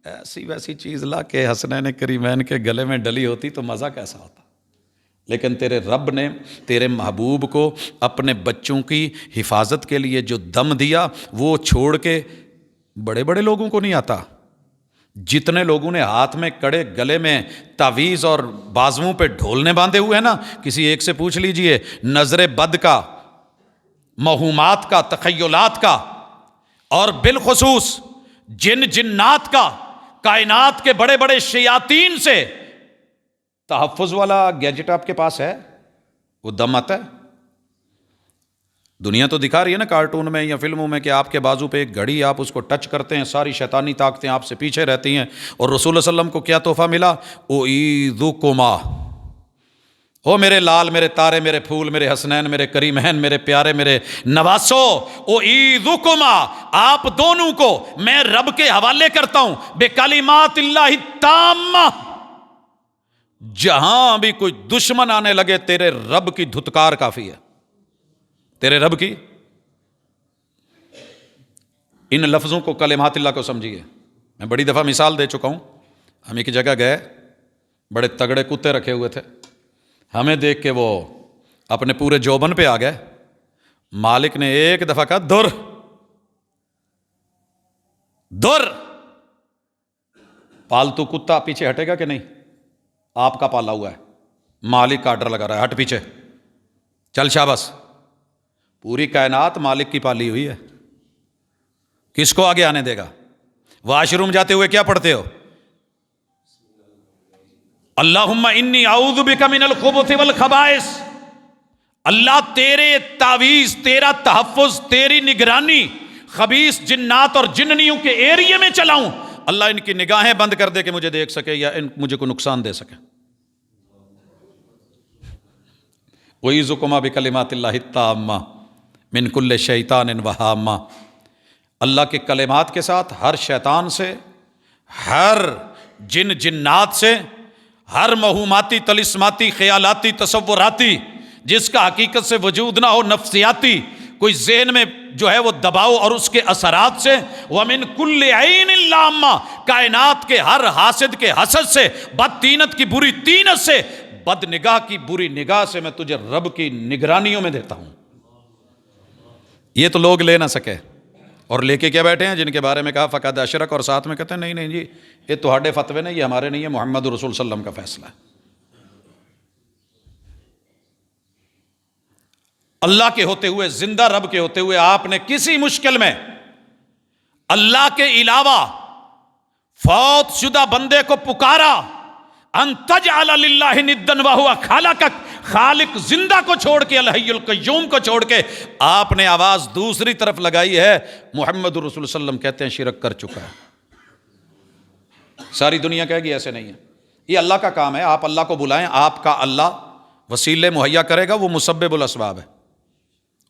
ایسی ویسی چیز لا کے حسنین کریمین کے گلے میں ڈلی ہوتی تو مزہ کیسا ہوتا۔ لیکن تیرے رب نے تیرے محبوب کو اپنے بچوں کی حفاظت کے لیے جو دم دیا، وہ چھوڑ کے بڑے بڑے لوگوں کو نہیں آتا۔ جتنے لوگوں نے ہاتھ میں کڑے، گلے میں تعویذ اور بازوؤں پہ ڈھولنے باندھے ہوئے ہیں نا، کسی ایک سے پوچھ لیجئے، نظر بد کا، موہومات کا، تخیلات کا، اور بالخصوص جنات کا، کائنات کے بڑے بڑے شیاطین سے تحفظ والا گیجٹ آپ کے پاس ہے؟ وہ دم آتا ہے؟ دنیا تو دکھا رہی ہے نا کارٹون میں یا فلموں میں کہ آپ کے بازو پہ ایک گھڑی، آپ اس کو ٹچ کرتے ہیں، ساری شیطانی طاقتیں آپ سے پیچھے رہتی ہیں۔ اور رسول اللہ علیہ وسلم کو کیا تحفہ ملا؟ اعیذکما، او میرے لال، میرے تارے، میرے پھول، میرے حسنین، میرے کریمین، میرے پیارے، میرے نواسو، اعیذکما، آپ دونوں کو میں رب کے حوالے کرتا ہوں، بکلمات اللہ التامہ۔ جہاں بھی کوئی دشمن آنے لگے، تیرے رب کی دھتکار کافی ہے، تیرے رب کی۔ ان لفظوں کو، کلمات اللہ کو سمجھیے۔ میں بڑی دفعہ مثال دے چکا ہوں، ہم ایک جگہ گئے، بڑے تگڑے کتے رکھے ہوئے تھے، ہمیں دیکھ کے وہ اپنے پورے جوبن پہ آ گئے۔ مالک نے ایک دفعہ کہا دور دور، پالتو کتا پیچھے ہٹے گا کہ نہیں؟ آپ کا پالا ہوا ہے، مالک کا آرڈر لگا رہا ہے، ہٹ پیچھے، چل شاباش۔ پوری کائنات مالک کی پالی ہوئی ہے، کس کو آگے آنے دے گا؟ واش روم جاتے ہوئے کیا پڑھتے ہو؟ اللہم انی اعوذ بک من الخبث والخبائث۔ اللہ تیرے تعویذ، تیرا تحفظ، تیری نگرانی خبیث جنات اور جننیوں کے ایریے میں چلاؤں، اللہ ان کی نگاہیں بند کر دے کہ مجھے دیکھ سکے یا مجھے کو نقصان دے سکے۔ وَإِذُكُمَا بِكَلِمَاتِ اللَّهِ التَّامَّةِ مِنْ كُلِّ شَيْطَانٍ وَهَامَّةٍ، اللہ کے کلمات کے ساتھ ہر شیطان سے، ہر جنات سے، ہر موہوماتی، طلسماتی، خیالاتی، تصوراتی، جس کا حقیقت سے وجود نہ ہو، نفسیاتی، کوئی ذہن میں جو ہے وہ دباؤ اور اس کے اثرات سے، وَمِن كُلِّ عَيْنٍ لَامَّةٍ، کائنات کے ہر حاسد کے حسد سے، بد تینت کی بری تینت سے، بد نگاہ کی بری نگاہ سے میں تجھے رب کی نگرانیوں میں دیتا ہوں۔ یہ تو لوگ لے نہ سکے، اور لے کے کیا بیٹھے ہیں؟ جن کے بارے میں کہا فقد اشرک، اور ساتھ میں کہتے ہیں نہیں جی یہ تہاڈے فتوے نہیں، یہ ہمارے نہیں ہے، محمد رسول صلی اللہ علیہ وسلم کا فیصلہ ہے۔ اللہ کے ہوتے ہوئے، زندہ رب کے ہوتے ہوئے، آپ نے کسی مشکل میں اللہ کے علاوہ فوت شدہ بندے کو پکارا، ان تجعل للہ ندا وہو خلقک، خالق زندہ کو چھوڑ کے، الحی القیوم کو چھوڑ کے آپ نے آواز دوسری طرف لگائی ہے، محمد رسول صلی اللہ علیہ وسلم کہتے ہیں شرک کر چکا ہے۔ ساری دنیا کہے گی ایسے نہیں ہے، یہ اللہ کا کام ہے، آپ اللہ کو بلائیں، آپ کا اللہ وسیلے مہیا کرے گا، وہ مسبب الاسباب ہے،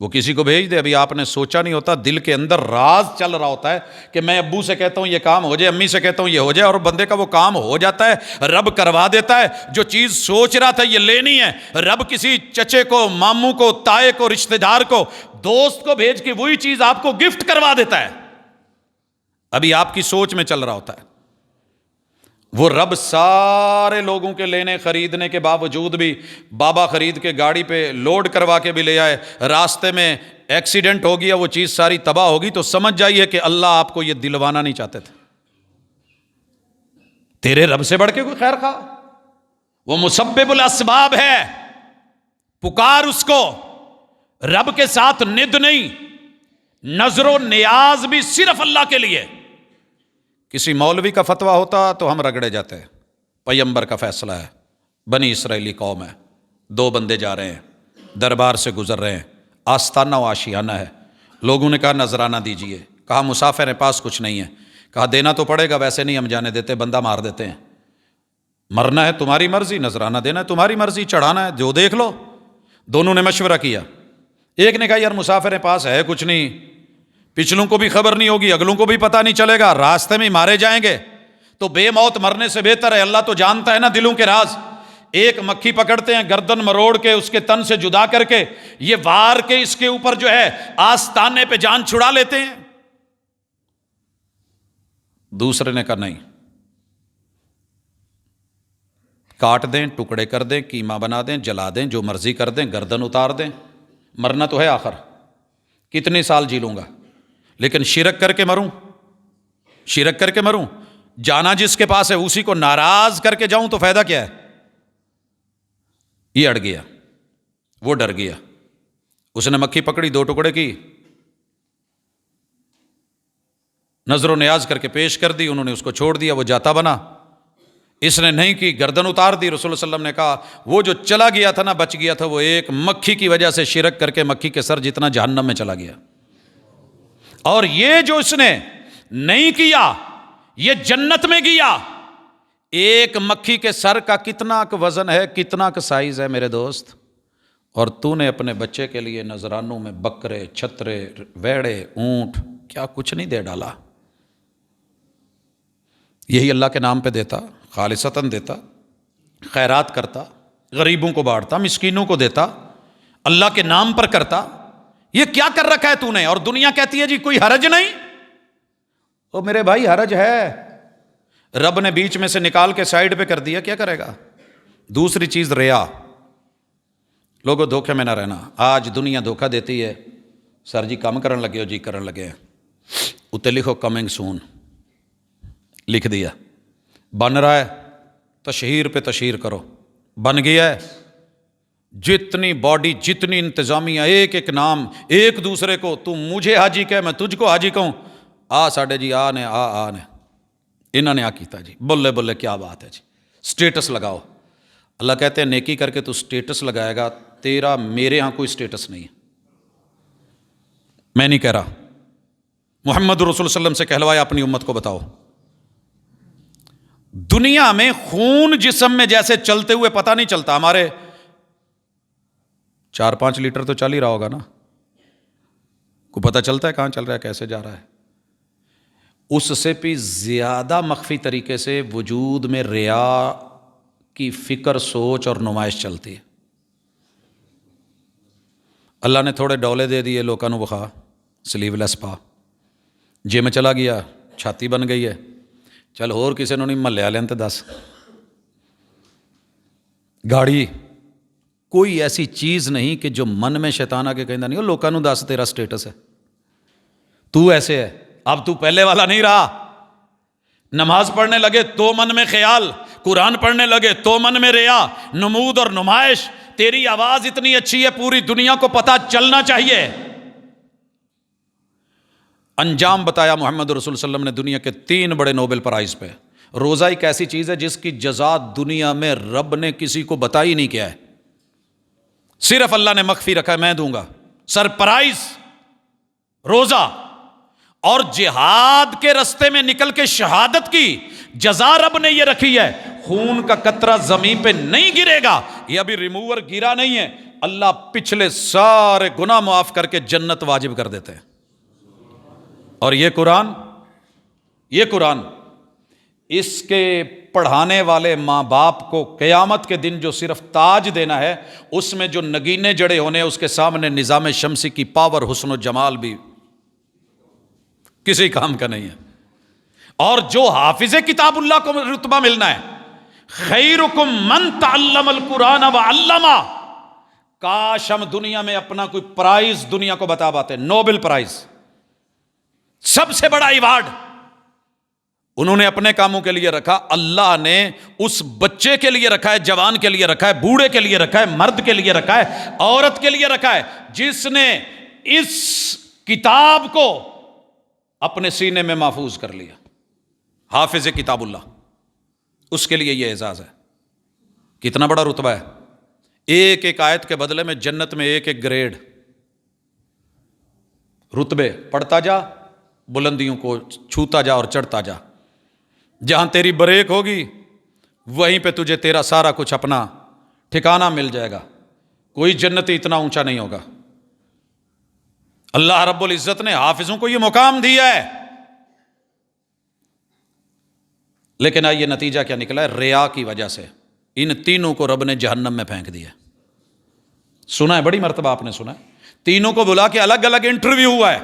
وہ کسی کو بھیج دے، ابھی آپ نے سوچا نہیں ہوتا، دل کے اندر راز چل رہا ہوتا ہے کہ میں ابو سے کہتا ہوں یہ کام ہو جائے، امی سے کہتا ہوں یہ ہو جائے، اور بندے کا وہ کام ہو جاتا ہے، رب کروا دیتا ہے۔ جو چیز سوچ رہا تھا یہ لینی ہے، رب کسی چچے کو، ماموں کو، تائے کو، رشتہ دار کو، دوست کو بھیج کے وہی چیز آپ کو گفٹ کروا دیتا ہے، ابھی آپ کی سوچ میں چل رہا ہوتا ہے۔ وہ رب سارے لوگوں کے لینے خریدنے کے باوجود بھی، بابا خرید کے گاڑی پہ لوڈ کروا کے بھی لے آئے، راستے میں ایکسیڈنٹ ہو گیا، وہ چیز ساری تباہ ہوگی، تو سمجھ جائیے کہ اللہ آپ کو یہ دلوانا نہیں چاہتے تھے۔ تیرے رب سے بڑھ کے کوئی خیر خواہ؟ وہ مسبب الاسباب ہے، پکار اس کو، رب کے ساتھ ند نہیں، نظر و نیاز بھی صرف اللہ کے لیے۔ کسی مولوی کا فتویٰ ہوتا تو ہم رگڑے جاتے ہیں، پیغمبر کا فیصلہ ہے، بنی اسرائیلی قوم ہے، 2 بندے جا رہے ہیں، دربار سے گزر رہے ہیں، آستانہ و آشیانہ ہے، لوگوں نے کہا نذرانہ دیجئے، کہا مسافر ہیں پاس کچھ نہیں ہے، کہا دینا تو پڑے گا، ویسے نہیں ہم جانے دیتے، بندہ مار دیتے ہیں، مرنا ہے تمہاری مرضی، نذرانہ دینا ہے تمہاری مرضی، چڑھانا ہے جو دیکھ لو۔ دونوں نے مشورہ کیا، ایک نے کہا یار مسافر ہیں پاس ہے کچھ نہیں، پچھلوں کو بھی خبر نہیں ہوگی، اگلوں کو بھی پتہ نہیں چلے گا، راستے میں مارے جائیں گے، تو بے موت مرنے سے بہتر ہے، اللہ تو جانتا ہے نا دلوں کے راز۔ ایک مکھی پکڑتے ہیں، گردن مروڑ کے اس کے تن سے جدا کر کے یہ وار کے اس کے اوپر جو ہے آستانے پہ جان چھڑا لیتے ہیں۔ دوسرے نے کہا نہیں، کاٹ دیں، ٹکڑے کر دیں، قیمہ بنا دیں، جلا دیں، جو مرضی کر دیں، گردن اتار دیں، مرنا تو ہے آخر، کتنے سال جی لوں گا، لیکن شرک کر کے مروں، شرک کر کے مروں، جانا جس کے پاس ہے اسی کو ناراض کر کے جاؤں تو فائدہ کیا ہے؟ یہ اڑ گیا، وہ ڈر گیا، اس نے مکھی پکڑی، 2 ٹکڑے کی، نظر و نیاز کر کے پیش کر دی، انہوں نے اس کو چھوڑ دیا، وہ جاتا بنا۔ اس نے نہیں کی، گردن اتار دی۔ رسول اللہ صلی اللہ علیہ وسلم نے کہا وہ جو چلا گیا تھا نا، بچ گیا تھا، وہ ایک مکھی کی وجہ سے شرک کر کے مکھی کے سر جتنا جہنم میں چلا گیا، اور یہ جو اس نے نہیں کیا یہ جنت میں گیا۔ ایک مکھی کے سر کا کتنا کا وزن ہے، کتنا کا سائز ہے میرے دوست، اور تو نے اپنے بچے کے لیے نذرانوں میں بکرے، چھترے، ویڑے، اونٹ، کیا کچھ نہیں دے ڈالا۔ یہی اللہ کے نام پہ دیتا، خالصتاً دیتا، خیرات کرتا، غریبوں کو بانٹتا، مسکینوں کو دیتا، اللہ کے نام پر کرتا، یہ کیا کر رکھا ہے تو نے؟ اور دنیا کہتی ہے جی کوئی حرج نہیں۔ او میرے بھائی حرج ہے، رب نے بیچ میں سے نکال کے سائیڈ پہ کر دیا، کیا کرے گا؟ دوسری چیز ریا، لوگوں دھوکے میں نہ رہنا۔ آج دنیا دھوکہ دیتی ہے، سر جی کام کرن لگے ہو جی، کرن لگے ہیں، اتنے لکھو کمنگ سون، لکھ دیا، بن رہا ہے تشہیر پہ تشہیر کرو، بن گیا ہے، جتنی باڈی، جتنی انتظامیہ، ایک ایک نام، ایک دوسرے کو، تو مجھے حاجی کہے میں تجھ کو حاجی کہوں، آ ساڈے جی آ نے، آ نے، انہوں نے آ کیتا جی، بولے بولے کیا بات ہے جی، سٹیٹس لگاؤ۔ اللہ کہتے ہیں نیکی کر کے تو سٹیٹس لگائے گا، تیرا میرے ہاں کوئی سٹیٹس نہیں ہے۔ میں نہیں کہہ رہا، محمد رسول اللہ صلی اللہ علیہ وسلم سے کہلوایا اپنی امت کو بتاؤ۔ دنیا میں خون جسم میں جیسے چلتے ہوئے پتہ نہیں چلتا، ہمارے 4-5 لیٹر تو چل ہی رہا ہوگا نا، کو پتہ چلتا ہے کہاں چل رہا ہے، کیسے جا رہا ہے۔ اس سے بھی زیادہ مخفی طریقے سے وجود میں ریا کی فکر، سوچ اور نمائش چلتی ہے۔ اللہ نے تھوڑے ڈولے دے دیے لوکاں نو وکھا، سلیو لیس پا، جم چلا گیا، چھاتی بن گئی ہے، چل ہور کسی نے نہیں، محلے والے تے دس، گاڑی، کوئی ایسی چیز نہیں کہ جو من میں شیطان آ کے کہندا نہیں، لوکاں نو دس تیرا سٹیٹس ہے، تو ایسے ہے۔ اب تو پہلے والا نہیں رہا، نماز پڑھنے لگے تو من میں خیال، قرآن پڑھنے لگے تو من میں ریا، نمود اور نمائش، تیری آواز اتنی اچھی ہے پوری دنیا کو پتہ چلنا چاہیے۔ انجام بتایا محمد رسول صلی اللہ علیہ وسلم نے دنیا کے 3 بڑے نوبل پرائز پہ۔ روزہ ایک ایسی چیز ہے جس کی جزا دنیا میں رب نے کسی کو بتائی نہیں کیا ہے، صرف اللہ نے مخفی رکھا ہے، میں دوں گا سرپرائز روزہ۔ اور جہاد کے رستے میں نکل کے شہادت کی جزا رب نے یہ رکھی ہے، خون کا قطرہ زمین پہ نہیں گرے گا، یہ ابھی ریموور گرا نہیں ہے، اللہ پچھلے سارے گناہ معاف کر کے جنت واجب کر دیتے ہیں۔ اور یہ قرآن اس کے پڑھانے والے ماں باپ کو قیامت کے دن جو صرف تاج دینا ہے، اس میں جو نگینے جڑے ہونے اس کے سامنے نظام شمسی کی پاور، حسن و جمال بھی کسی کام کا نہیں ہے۔ اور جو حافظ کتاب اللہ کو رتبہ ملنا ہے، خیرکم من تعلم القرآن وعلمہ، کاش ہم دنیا میں اپنا کوئی پرائز دنیا کو بتا پاتے۔ نوبل پرائز، سب سے بڑا ایوارڈ انہوں نے اپنے کاموں کے لیے رکھا، اللہ نے اس بچے کے لیے رکھا ہے، جوان کے لیے رکھا ہے، بوڑھے کے لیے رکھا ہے، مرد کے لیے رکھا ہے، عورت کے لیے رکھا ہے، جس نے اس کتاب کو اپنے سینے میں محفوظ کر لیا، حافظ کتاب اللہ، اس کے لیے یہ اعزاز ہے۔ کتنا بڑا رتبہ ہے، ایک ایک آیت کے بدلے میں جنت میں ایک ایک گریڈ، رتبے پڑھتا جا، بلندیوں کو چھوتا جا اور چڑھتا جا، جہاں تیری بریک ہوگی وہیں پہ تجھے تیرا سارا کچھ اپنا ٹھکانہ مل جائے گا۔ کوئی جنتی اتنا اونچا نہیں ہوگا۔ اللہ رب العزت نے حافظوں کو یہ مقام دیا ہے، لیکن آئیے نتیجہ کیا نکلا ہے؟ ریا کی وجہ سے ان تینوں کو رب نے جہنم میں پھینک دیا۔ سنا ہے، بڑی مرتبہ آپ نے سنا ہے، تینوں کو بلا کے الگ الگ انٹرویو ہوا ہے۔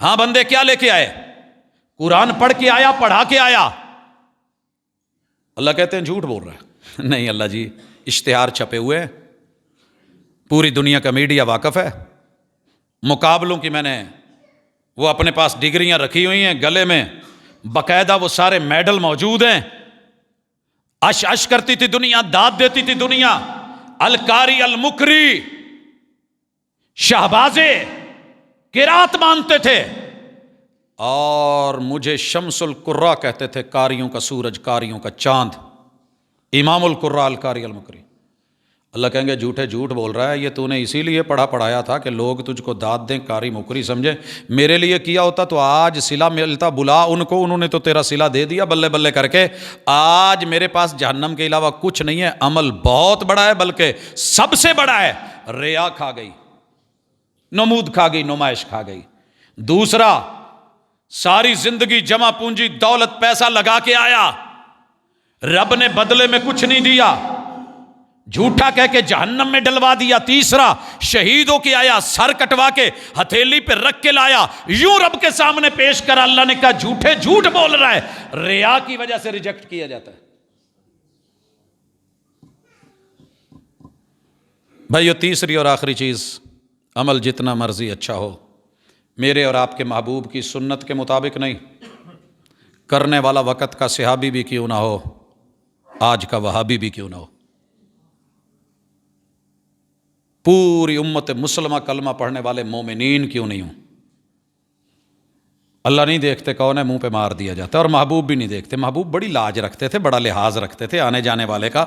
ہاں بندے کیا لے کے آئے؟ قرآن پڑھ کے آیا، پڑھا کے آیا؟ اللہ کہتے ہیں جھوٹ بول رہا ہے۔ نہیں اللہ جی، اشتہار چھپے ہوئے ہیں، پوری دنیا کا میڈیا واقف ہے، مقابلوں کی میں نے وہ اپنے پاس ڈگریاں رکھی ہوئی ہیں، گلے میں باقاعدہ وہ سارے میڈل موجود ہیں۔ اش اش کرتی تھی دنیا، داد دیتی تھی دنیا، الکاری المکری، شہبازے قرات مانتے تھے، اور مجھے شمس القرا کہتے تھے، کاریوں کا سورج، کاریوں کا چاند، امام القرا الکاری المکری۔ اللہ کہیں گے جھوٹے جھوٹ بول رہا ہے، یہ تو نے اسی لیے پڑھایا تھا کہ لوگ تجھ کو داد دیں، کاری مکری سمجھے، میرے لیے کیا ہوتا تو آج صلہ ملتا، بلا ان کو، انہوں نے تو تیرا صلہ دے دیا بلے بلے کر کے۔ آج میرے پاس جہنم کے علاوہ کچھ نہیں ہے، عمل بہت بڑا ہے، بلکہ سب سے بڑا ہے، ریا کھا گئی، نمود کھا گئی، نمائش کھا گئی۔ دوسرا، ساری زندگی جمع پونجی دولت پیسہ لگا کے آیا، رب نے بدلے میں کچھ نہیں دیا، جھوٹا کہہ کے جہنم میں ڈلوا دیا۔ تیسرا، شہید ہو کے آیا، سر کٹوا کے ہتھیلی پہ رکھ کے لایا، یوں رب کے سامنے پیش کرا، اللہ نے کہا جھوٹے جھوٹ بول رہا ہے، ریا کی وجہ سے ریجیکٹ کیا جاتا ہے۔ بھائیو، تیسری اور آخری چیز، عمل جتنا مرضی اچھا ہو، میرے اور آپ کے محبوب کی سنت کے مطابق نہیں، کرنے والا وقت کا صحابی بھی کیوں نہ ہو، آج کا وہابی بھی کیوں نہ ہو، پوری امت مسلمہ کلمہ پڑھنے والے مومنین کیوں نہیں ہوں، اللہ نہیں دیکھتے کون ہے، منہ پہ مار دیا جاتا ہے، اور محبوب بھی نہیں دیکھتے۔ محبوب بڑی لاج رکھتے تھے، بڑا لحاظ رکھتے تھے، آنے جانے والے کا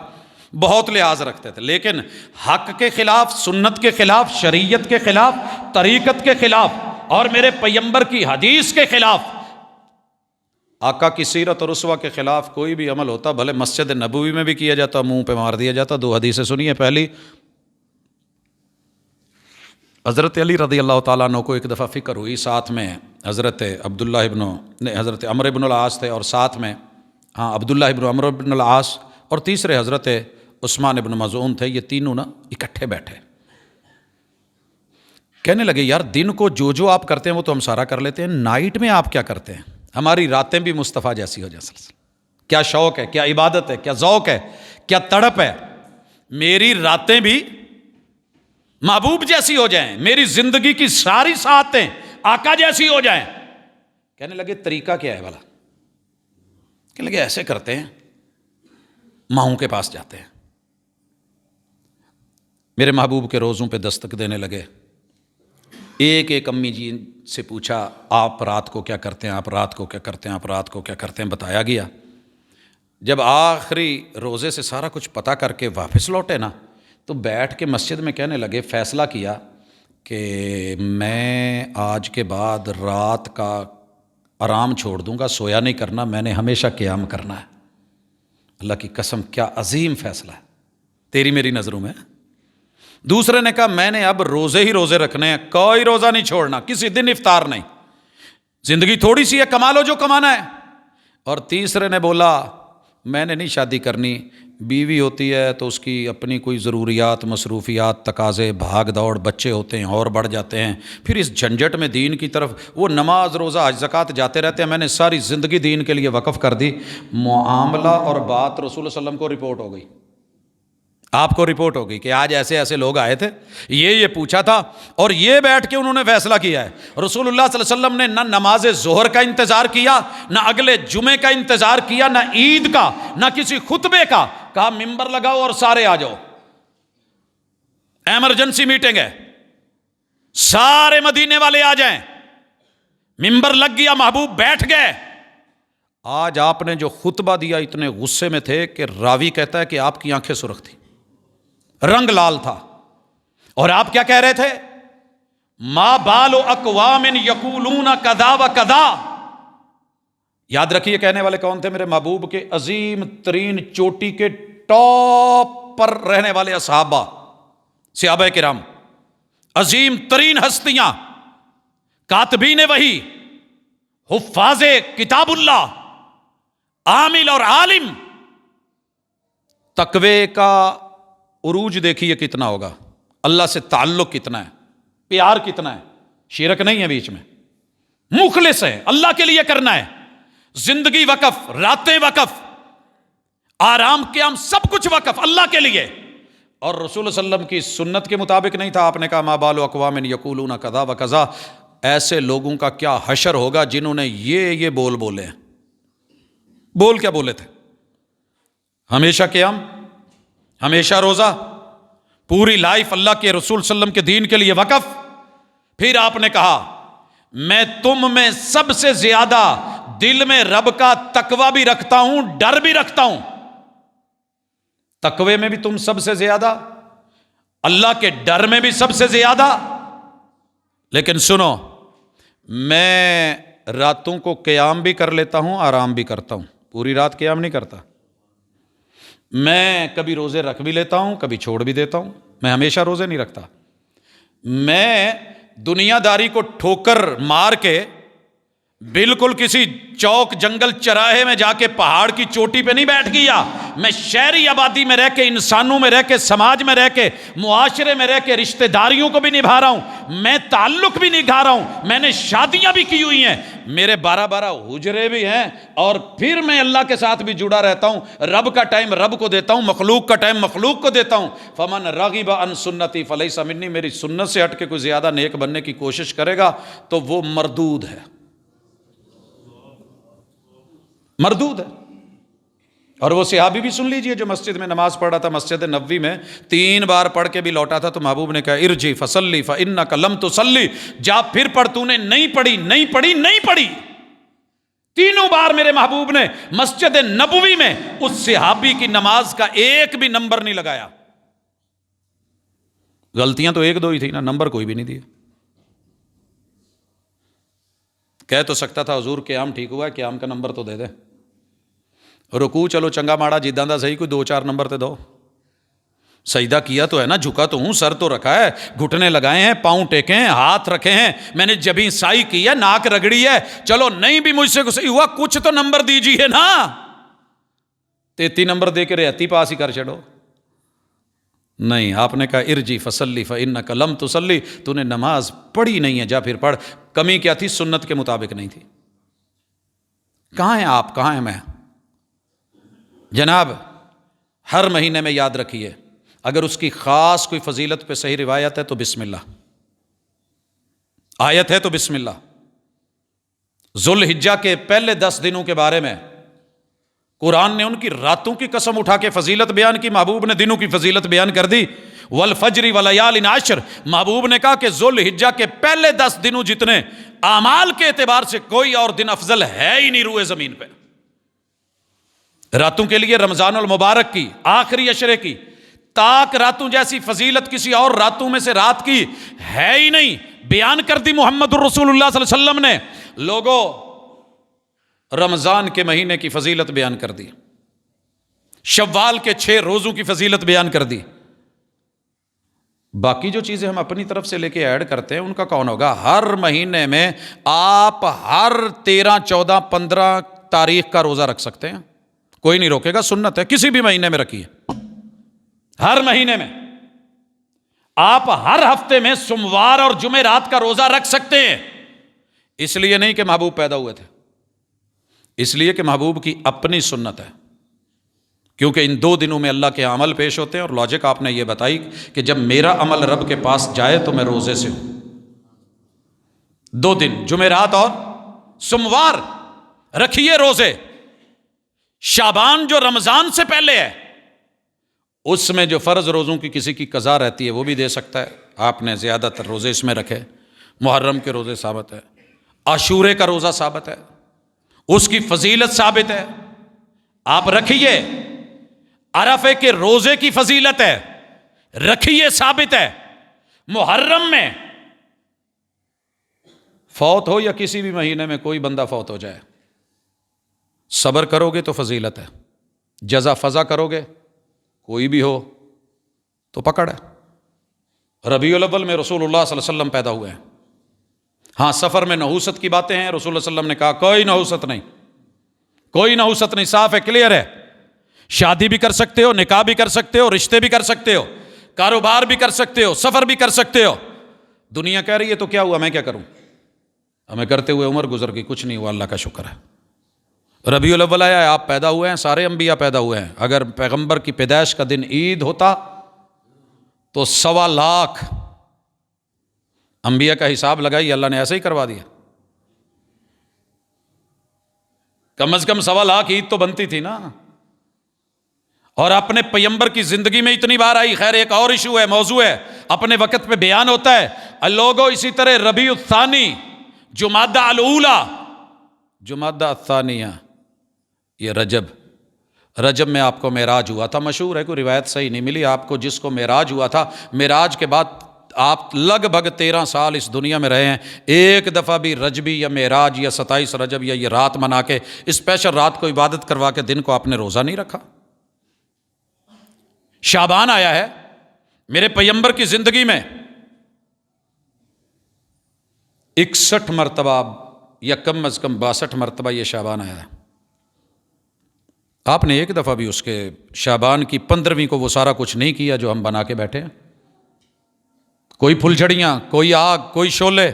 بہت لحاظ رکھتے تھے، لیکن حق کے خلاف، سنت کے خلاف، شریعت کے خلاف، طریقت کے خلاف، اور میرے پیغمبر کی حدیث کے خلاف، آقا کی سیرت اور اسوہ کے خلاف کوئی بھی عمل ہوتا، بھلے مسجد نبوی میں بھی کیا جاتا، منہ پہ مار دیا جاتا۔ دو حدیثیں سنیے۔ پہلی، حضرت علی رضی اللہ تعالیٰ عنہ کو ایک دفعہ فکر ہوئی، ساتھ میں حضرت حضرت عمرو بن العاص تھے، اور ساتھ میں عبداللہ ابن عمرو بن العاص، اور تیسرے حضرت عثمان ابن مظعون تھے۔ یہ تینوں اکٹھے بیٹھے، کہنے لگے یار دن کو جو آپ کرتے ہیں وہ تو ہم سارا کر لیتے ہیں، نائٹ میں آپ کیا کرتے ہیں؟ ہماری راتیں بھی مصطفیٰ جیسی ہو جائیں۔ کیا شوق ہے، کیا عبادت ہے، کیا ذوق ہے، کیا تڑپ ہے، میری راتیں بھی محبوب جیسی ہو جائیں، میری زندگی کی ساری ساعتیں آقا جیسی ہو جائیں۔ کہنے لگے طریقہ کیا ہے بھلا؟ کہنے لگے ایسے کرتے ہیں، ماؤں کے پاس جاتے ہیں، میرے محبوب کے روزوں پہ دستک دینے لگے، ایک ایک امی جی سے پوچھا آپ رات کو کیا کرتے ہیں، آپ رات کو کیا کرتے ہیں، آپ رات کو کیا کرتے ہیں، بتایا گیا۔ جب آخری روزے سے سارا کچھ پتہ کر کے واپس لوٹے نا، تو بیٹھ کے مسجد میں کہنے لگے، فیصلہ کیا کہ میں آج کے بعد رات کا آرام چھوڑ دوں گا، سویا نہیں کرنا، میں نے ہمیشہ قیام کرنا ہے۔ اللہ کی قسم کیا عظیم فیصلہ ہے تیری میری نظروں میں۔ دوسرے نے کہا میں نے اب روزے ہی روزے رکھنے ہیں، کوئی روزہ نہیں چھوڑنا، کسی دن افطار نہیں، زندگی تھوڑی سی ہے، کما لو جو کمانا ہے۔ اور تیسرے نے بولا میں نے نہیں شادی کرنی، بیوی ہوتی ہے تو اس کی اپنی کوئی ضروریات، مصروفیات، تقاضے، بھاگ دوڑ، بچے ہوتے ہیں اور بڑھ جاتے ہیں، پھر اس جھنجٹ میں دین کی طرف وہ نماز روزہ حج زکوٰۃ جاتے رہتے ہیں، میں نے ساری زندگی دین کے لیے وقف کر دی۔ معاملہ اور بات رسول اللہ صلی اللہ علیہ وسلم کو رپورٹ ہو گئی، آپ کو رپورٹ ہوگی کہ آج ایسے ایسے لوگ آئے تھے، یہ پوچھا تھا، اور یہ بیٹھ کے انہوں نے فیصلہ کیا ہے۔ رسول اللہ صلی اللہ علیہ وسلم نے نہ نماز ظہر کا انتظار کیا، نہ اگلے جمعے کا انتظار کیا، نہ عید کا، نہ کسی خطبے کا، کہا ممبر لگاؤ اور سارے آ جاؤ، ایمرجنسی میٹنگ ہے، سارے مدینے والے آ جائیں۔ ممبر لگ گیا، محبوب بیٹھ گئے۔ آج آپ نے جو خطبہ دیا اتنے غصے میں تھے کہ راوی کہتا ہے کہ آپ کی آنکھیں سرخ تھی، رنگ لال تھا، اور آپ کیا کہہ رہے تھے؟ ما بال اقوام یقولون کذا و کذا۔ یاد رکھیے کہنے والے کون تھے؟ میرے محبوب کے عظیم ترین چوٹی کے ٹاپ پر رہنے والے صحابہ، صحابہ کرام، عظیم ترین ہستیاں، کاتبین وحی، حفاظ کتاب اللہ، عامل اور عالم۔ تقوی کا عروج دیکھیے کتنا ہوگا، اللہ سے تعلق کتنا ہے، پیار کتنا ہے، شرک نہیں ہے بیچ میں، مخلص ہے، اللہ کے لیے کرنا ہے، زندگی وقف، راتیں وقف، آرام قیام سب کچھ وقف اللہ کے لیے۔ اور رسول اللہ صلی اللہ علیہ وسلم کی سنت کے مطابق نہیں تھا۔ آپ نے کہا ما بال اقوام یقولون کذا و کذا، ایسے لوگوں کا کیا حشر ہوگا جنہوں نے یہ بولے ہیں۔ بول کیا بولے تھے؟ ہمیشہ قیام، ہمیشہ روزہ، پوری لائف اللہ کے رسول صلی اللہ علیہ وسلم کے دین کے لیے وقف۔ پھر آپ نے کہا میں تم میں سب سے زیادہ دل میں رب کا تقوی بھی رکھتا ہوں، ڈر بھی رکھتا ہوں۔ تقوی میں بھی تم سب سے زیادہ، اللہ کے ڈر میں بھی سب سے زیادہ۔ لیکن سنو، میں راتوں کو قیام بھی کر لیتا ہوں، آرام بھی کرتا ہوں، پوری رات قیام نہیں کرتا۔ میں کبھی روزے رکھ بھی لیتا ہوں، کبھی چھوڑ بھی دیتا ہوں، میں ہمیشہ روزے نہیں رکھتا۔ میں دنیا داری کو ٹھوکر مار کے بالکل کسی چوک جنگل چراہے میں جا کے پہاڑ کی چوٹی پہ نہیں بیٹھ گیا، میں شہری آبادی میں رہ کے، انسانوں میں رہ کے، سماج میں رہ کے، معاشرے میں رہ کے رشتہ داریوں کو بھی نبھا رہا ہوں، میں تعلق بھی نبھا رہا ہوں، میں نے شادیاں بھی کی ہوئی ہیں، میرے 12 حجرے بھی ہیں، اور پھر میں اللہ کے ساتھ بھی جڑا رہتا ہوں۔ رب کا ٹائم رب کو دیتا ہوں، مخلوق کا ٹائم مخلوق کو دیتا ہوں۔ فمن رغب عن سنتی فلیس منی، میری سنت سے ہٹ کے کوئی زیادہ نیک بننے کی کوشش کرے گا تو وہ مردود ہے، مردود ہے۔ اور وہ صحابی بھی سن لیجئے جو مسجد میں نماز پڑھ رہا تھا، مسجد نبوی میں 3 بار پڑھ کے بھی لوٹا تھا، تو محبوب نے کہا ارجع فصلی فانک لم تصلی، جا پھر پڑھ، تو نے نہیں پڑھی۔ 3 بار میرے محبوب نے مسجد نبوی میں اس صحابی کی نماز کا ایک بھی نمبر نہیں لگایا۔ غلطیاں تو 1-2 ہی تھی نا، نمبر کوئی بھی نہیں دیا۔ کہہ تو سکتا تھا حضور قیام ٹھیک ہوا ہے، قیام کا نمبر تو دے دے، رکوع چلو چنگا ماڑا جداں دا صحیح کوئی 2-4 نمبر تے دو، سجدہ کیا تو ہے نا، جھکا تو ہوں، سر تو رکھا ہے، گھٹنے لگائے ہیں، پاؤں ٹیکے ہیں، ہاتھ رکھے ہیں، میں نے جبیں سائی کی ہے، ناک رگڑی ہے، چلو نہیں بھی مجھ سے صحیح ہوا، کچھ تو نمبر دیجیے نا۔ 33 نمبر دے کے رہتی پاس ہی کر چھڑو، نہیں، آپ نے کہا ارجع فصلی فانک لم تصلی، تو نے نماز پڑھی نہیں ہے، جا پھر پڑھ۔ کمی کیا تھی؟ سنت کے مطابق نہیں تھی۔ کہاں ہیں آپ، کہاں ہیں میں؟ جناب ہر مہینے میں یاد رکھیے، اگر اس کی خاص کوئی فضیلت پہ صحیح روایت ہے تو بسم اللہ، آیت ہے تو بسم اللہ۔ ذوالحجہ کے پہلے 10 دنوں کے بارے میں قرآن نے ان کی راتوں کی قسم اٹھا کے فضیلت بیان کی، محبوب نے دنوں کی فضیلت بیان کر دی۔ والفجر ولیال عشر، محبوب نے کہا کہ ذوالحجہ کے پہلے 10 دنوں جتنے اعمال کے اعتبار سے کوئی اور دن افضل ہے ہی نہیں روئے زمین پہ۔ راتوں کے لیے رمضان المبارک کی آخری عشرے کی تاک راتوں جیسی فضیلت کسی اور راتوں میں سے رات کی ہے ہی نہیں، بیان کر دی محمد الرسول اللہ صلی اللہ علیہ وسلم نے۔ لوگوں، رمضان کے مہینے کی فضیلت بیان کر دی، شوال کے 6 روزوں کی فضیلت بیان کر دی، باقی جو چیزیں ہم اپنی طرف سے لے کے ایڈ کرتے ہیں ان کا کون ہوگا؟ ہر مہینے میں آپ ہر 13 14 15 تاریخ کا روزہ رکھ سکتے ہیں، کوئی نہیں روکے گا، سنت ہے، کسی بھی مہینے میں رکھیے، ہر مہینے میں۔ آپ ہر ہفتے میں سوموار اور جمعرات کا روزہ رکھ سکتے ہیں، اس لیے نہیں کہ محبوب پیدا ہوئے تھے، اس لیے کہ محبوب کی اپنی سنت ہے، کیونکہ ان 2 دنوں میں اللہ کے عمل پیش ہوتے ہیں، اور لاجک آپ نے یہ بتائی کہ جب میرا عمل رب کے پاس جائے تو میں روزے سے ہوں۔ 2 دن جمعرات اور سوموار رکھیے روزے۔ شعبان جو رمضان سے پہلے ہے اس میں جو فرض روزوں کی کسی کی قضا رہتی ہے وہ بھی دے سکتا ہے، آپ نے زیادہ تر روزے اس میں رکھے، محرم کے روزے ثابت ہے، عاشورے کا روزہ ثابت ہے، اس کی فضیلت ثابت ہے، آپ رکھیے۔ عرفے کے روزے کی فضیلت ہے، رکھیے، ثابت ہے۔ محرم میں فوت ہو یا کسی بھی مہینے میں کوئی بندہ فوت ہو جائے، صبر کرو گے تو فضیلت ہے، جزا فضا کرو گے کوئی بھی ہو تو پکڑ ہے۔ ربیع الاول میں رسول اللہ صلی اللہ علیہ وسلم پیدا ہوئے ہیں، ہاں سفر میں نحوست کی باتیں ہیں، رسول اللہ صلی اللہ علیہ وسلم نے کہا کوئی نحوست نہیں، کوئی نحوست نہیں، صاف ہے، کلیئر ہے، شادی بھی کر سکتے ہو، نکاح بھی کر سکتے ہو، رشتے بھی کر سکتے ہو، کاروبار بھی کر سکتے ہو، سفر بھی کر سکتے ہو۔ دنیا کہہ رہی ہے تو کیا ہوا، میں کیا کروں، ہمیں کرتے ہوئے عمر گزر گئی، کچھ نہیں ہوا، اللہ کا شکر ہے۔ ربیع الاول آیا ہے، آپ پیدا ہوئے ہیں، سارے انبیاء پیدا ہوئے ہیں، اگر پیغمبر کی پیدائش کا دن عید ہوتا تو 1.25 لاکھ انبیاء کا حساب لگائی، اللہ نے ایسے ہی کروا دیا، کم از کم 1.25 لاکھ عید تو بنتی تھی نا۔ اور اپنے پیغمبر کی زندگی میں اتنی بار آئی، خیر ایک اور ایشو ہے، موضوع ہے، اپنے وقت پہ بیان ہوتا ہے، لوگوں اسی طرح ربیع الثانی، جمادہ الاولی، جمادہ الثانیہ، یہ رجب میں آپ کو معراج ہوا تھا، مشہور ہے، کوئی روایت صحیح نہیں ملی آپ کو، جس کو معراج ہوا تھا، معراج کے بعد آپ لگ بھگ 13 سال اس دنیا میں رہے ہیں، ایک دفعہ بھی رجبی یا معراج یا 27 رجب یا یہ رات منا کے اسپیشل رات کو عبادت کروا کے دن کو آپ نے روزہ نہیں رکھا۔ شعبان آیا ہے میرے پیغمبر کی زندگی میں 61 مرتبہ یا کم از کم 62 مرتبہ یہ شعبان آیا ہے، آپ نے ایک دفعہ بھی اس کے شعبان کی 15ویں کو وہ سارا کچھ نہیں کیا جو ہم بنا کے بیٹھے ہیں، کوئی پھلجھڑیاں، کوئی آگ، کوئی شعلے،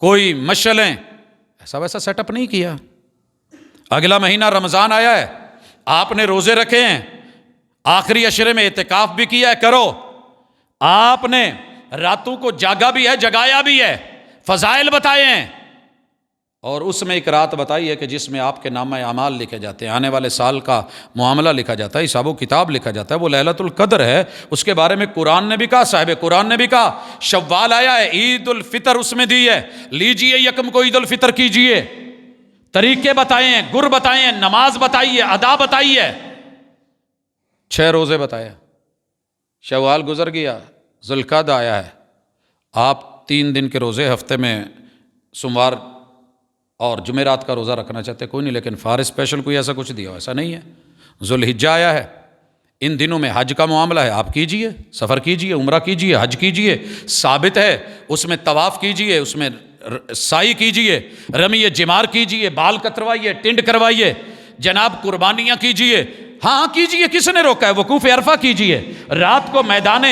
کوئی مشعلیں، ایسا ویسا سیٹ اپ نہیں کیا۔ اگلا مہینہ رمضان آیا ہے، آپ نے روزے رکھے ہیں، آخری عشرے میں اعتکاف بھی کیا ہے، کرو، آپ نے راتوں کو جاگا بھی ہے، جگایا بھی ہے، فضائل بتائے ہیں، اور اس میں ایک رات بتائی ہے کہ جس میں آپ کے نامہ اعمال لکھے جاتے ہیں، آنے والے سال کا معاملہ لکھا جاتا ہے، حساب و کتاب لکھا جاتا ہے، وہ لیلۃ القدر ہے۔ اس کے بارے میں قرآن نے بھی کہا، صاحب قرآن نے بھی کہا، شوال آیا ہے، عید الفطر اس میں دی ہے، لیجئے یکم کو عید الفطر کیجئے، طریقے بتائے ہیں، گر بتائے ہیں، نماز بتائی ہے، ادا بتائی ہے، 6 روزے بتایا، شوال گزر گیا، ذوالقعدہ آیا ہے، آپ 3 دن کے روزے ہفتے میں سوموار اور جمعرات کا روزہ رکھنا چاہتے، کوئی نہیں، لیکن فار اسپیشل کوئی ایسا کچھ دیا ہو، ایسا نہیں ہے۔ ذوالحجہ آیا ہے، ان دنوں میں حج کا معاملہ ہے، آپ کیجئے، سفر کیجئے، عمرہ کیجئے، حج کیجئے، ثابت ہے، اس میں طواف کیجئے، اس میں سعی کیجئے، رمی جمار کیجئے، بال کتروائیے، ٹنڈ کروائیے، جناب قربانیاں کیجئے، ہاں کیجئے، کس نے روکا ہے، وقوف عرفہ کیجئے، رات کو میدان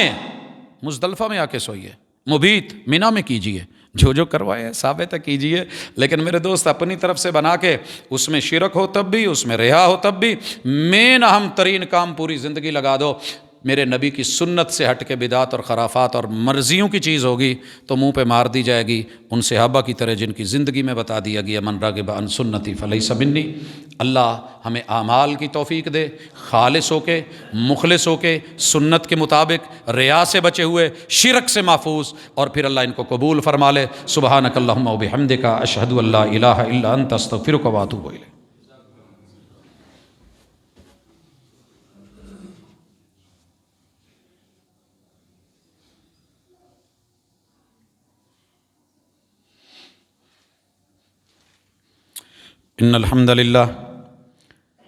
مزدلفہ میں آ کے سوئیے، مبیت مینا میں کیجئے، جو کروائے ثابت ہے کیجئے، لیکن میرے دوست اپنی طرف سے بنا کے اس میں شرک ہو تب بھی، اس میں ریا ہو تب بھی، مین اہم ترین کام پوری زندگی لگا دو، میرے نبی کی سنت سے ہٹ کے بدعت اور خرافات اور مرضیوں کی چیز ہوگی تو منہ پہ مار دی جائے گی، ان صحابہ کی طرح جن کی زندگی میں بتا دیا گیا من راغب عن سنتی فلیس منی۔ اللہ ہمیں اعمال کی توفیق دے، خالص ہو کے، مخلص ہو کے، سنت کے مطابق، ریا سے بچے ہوئے، شرک سے محفوظ، اور پھر اللہ ان کو قبول فرما لے۔ سبحانک اللہم و بحمدک، اشہد ان لا الہ الا انت، استغفرک و اتوب الیک۔ ان الحمد للہ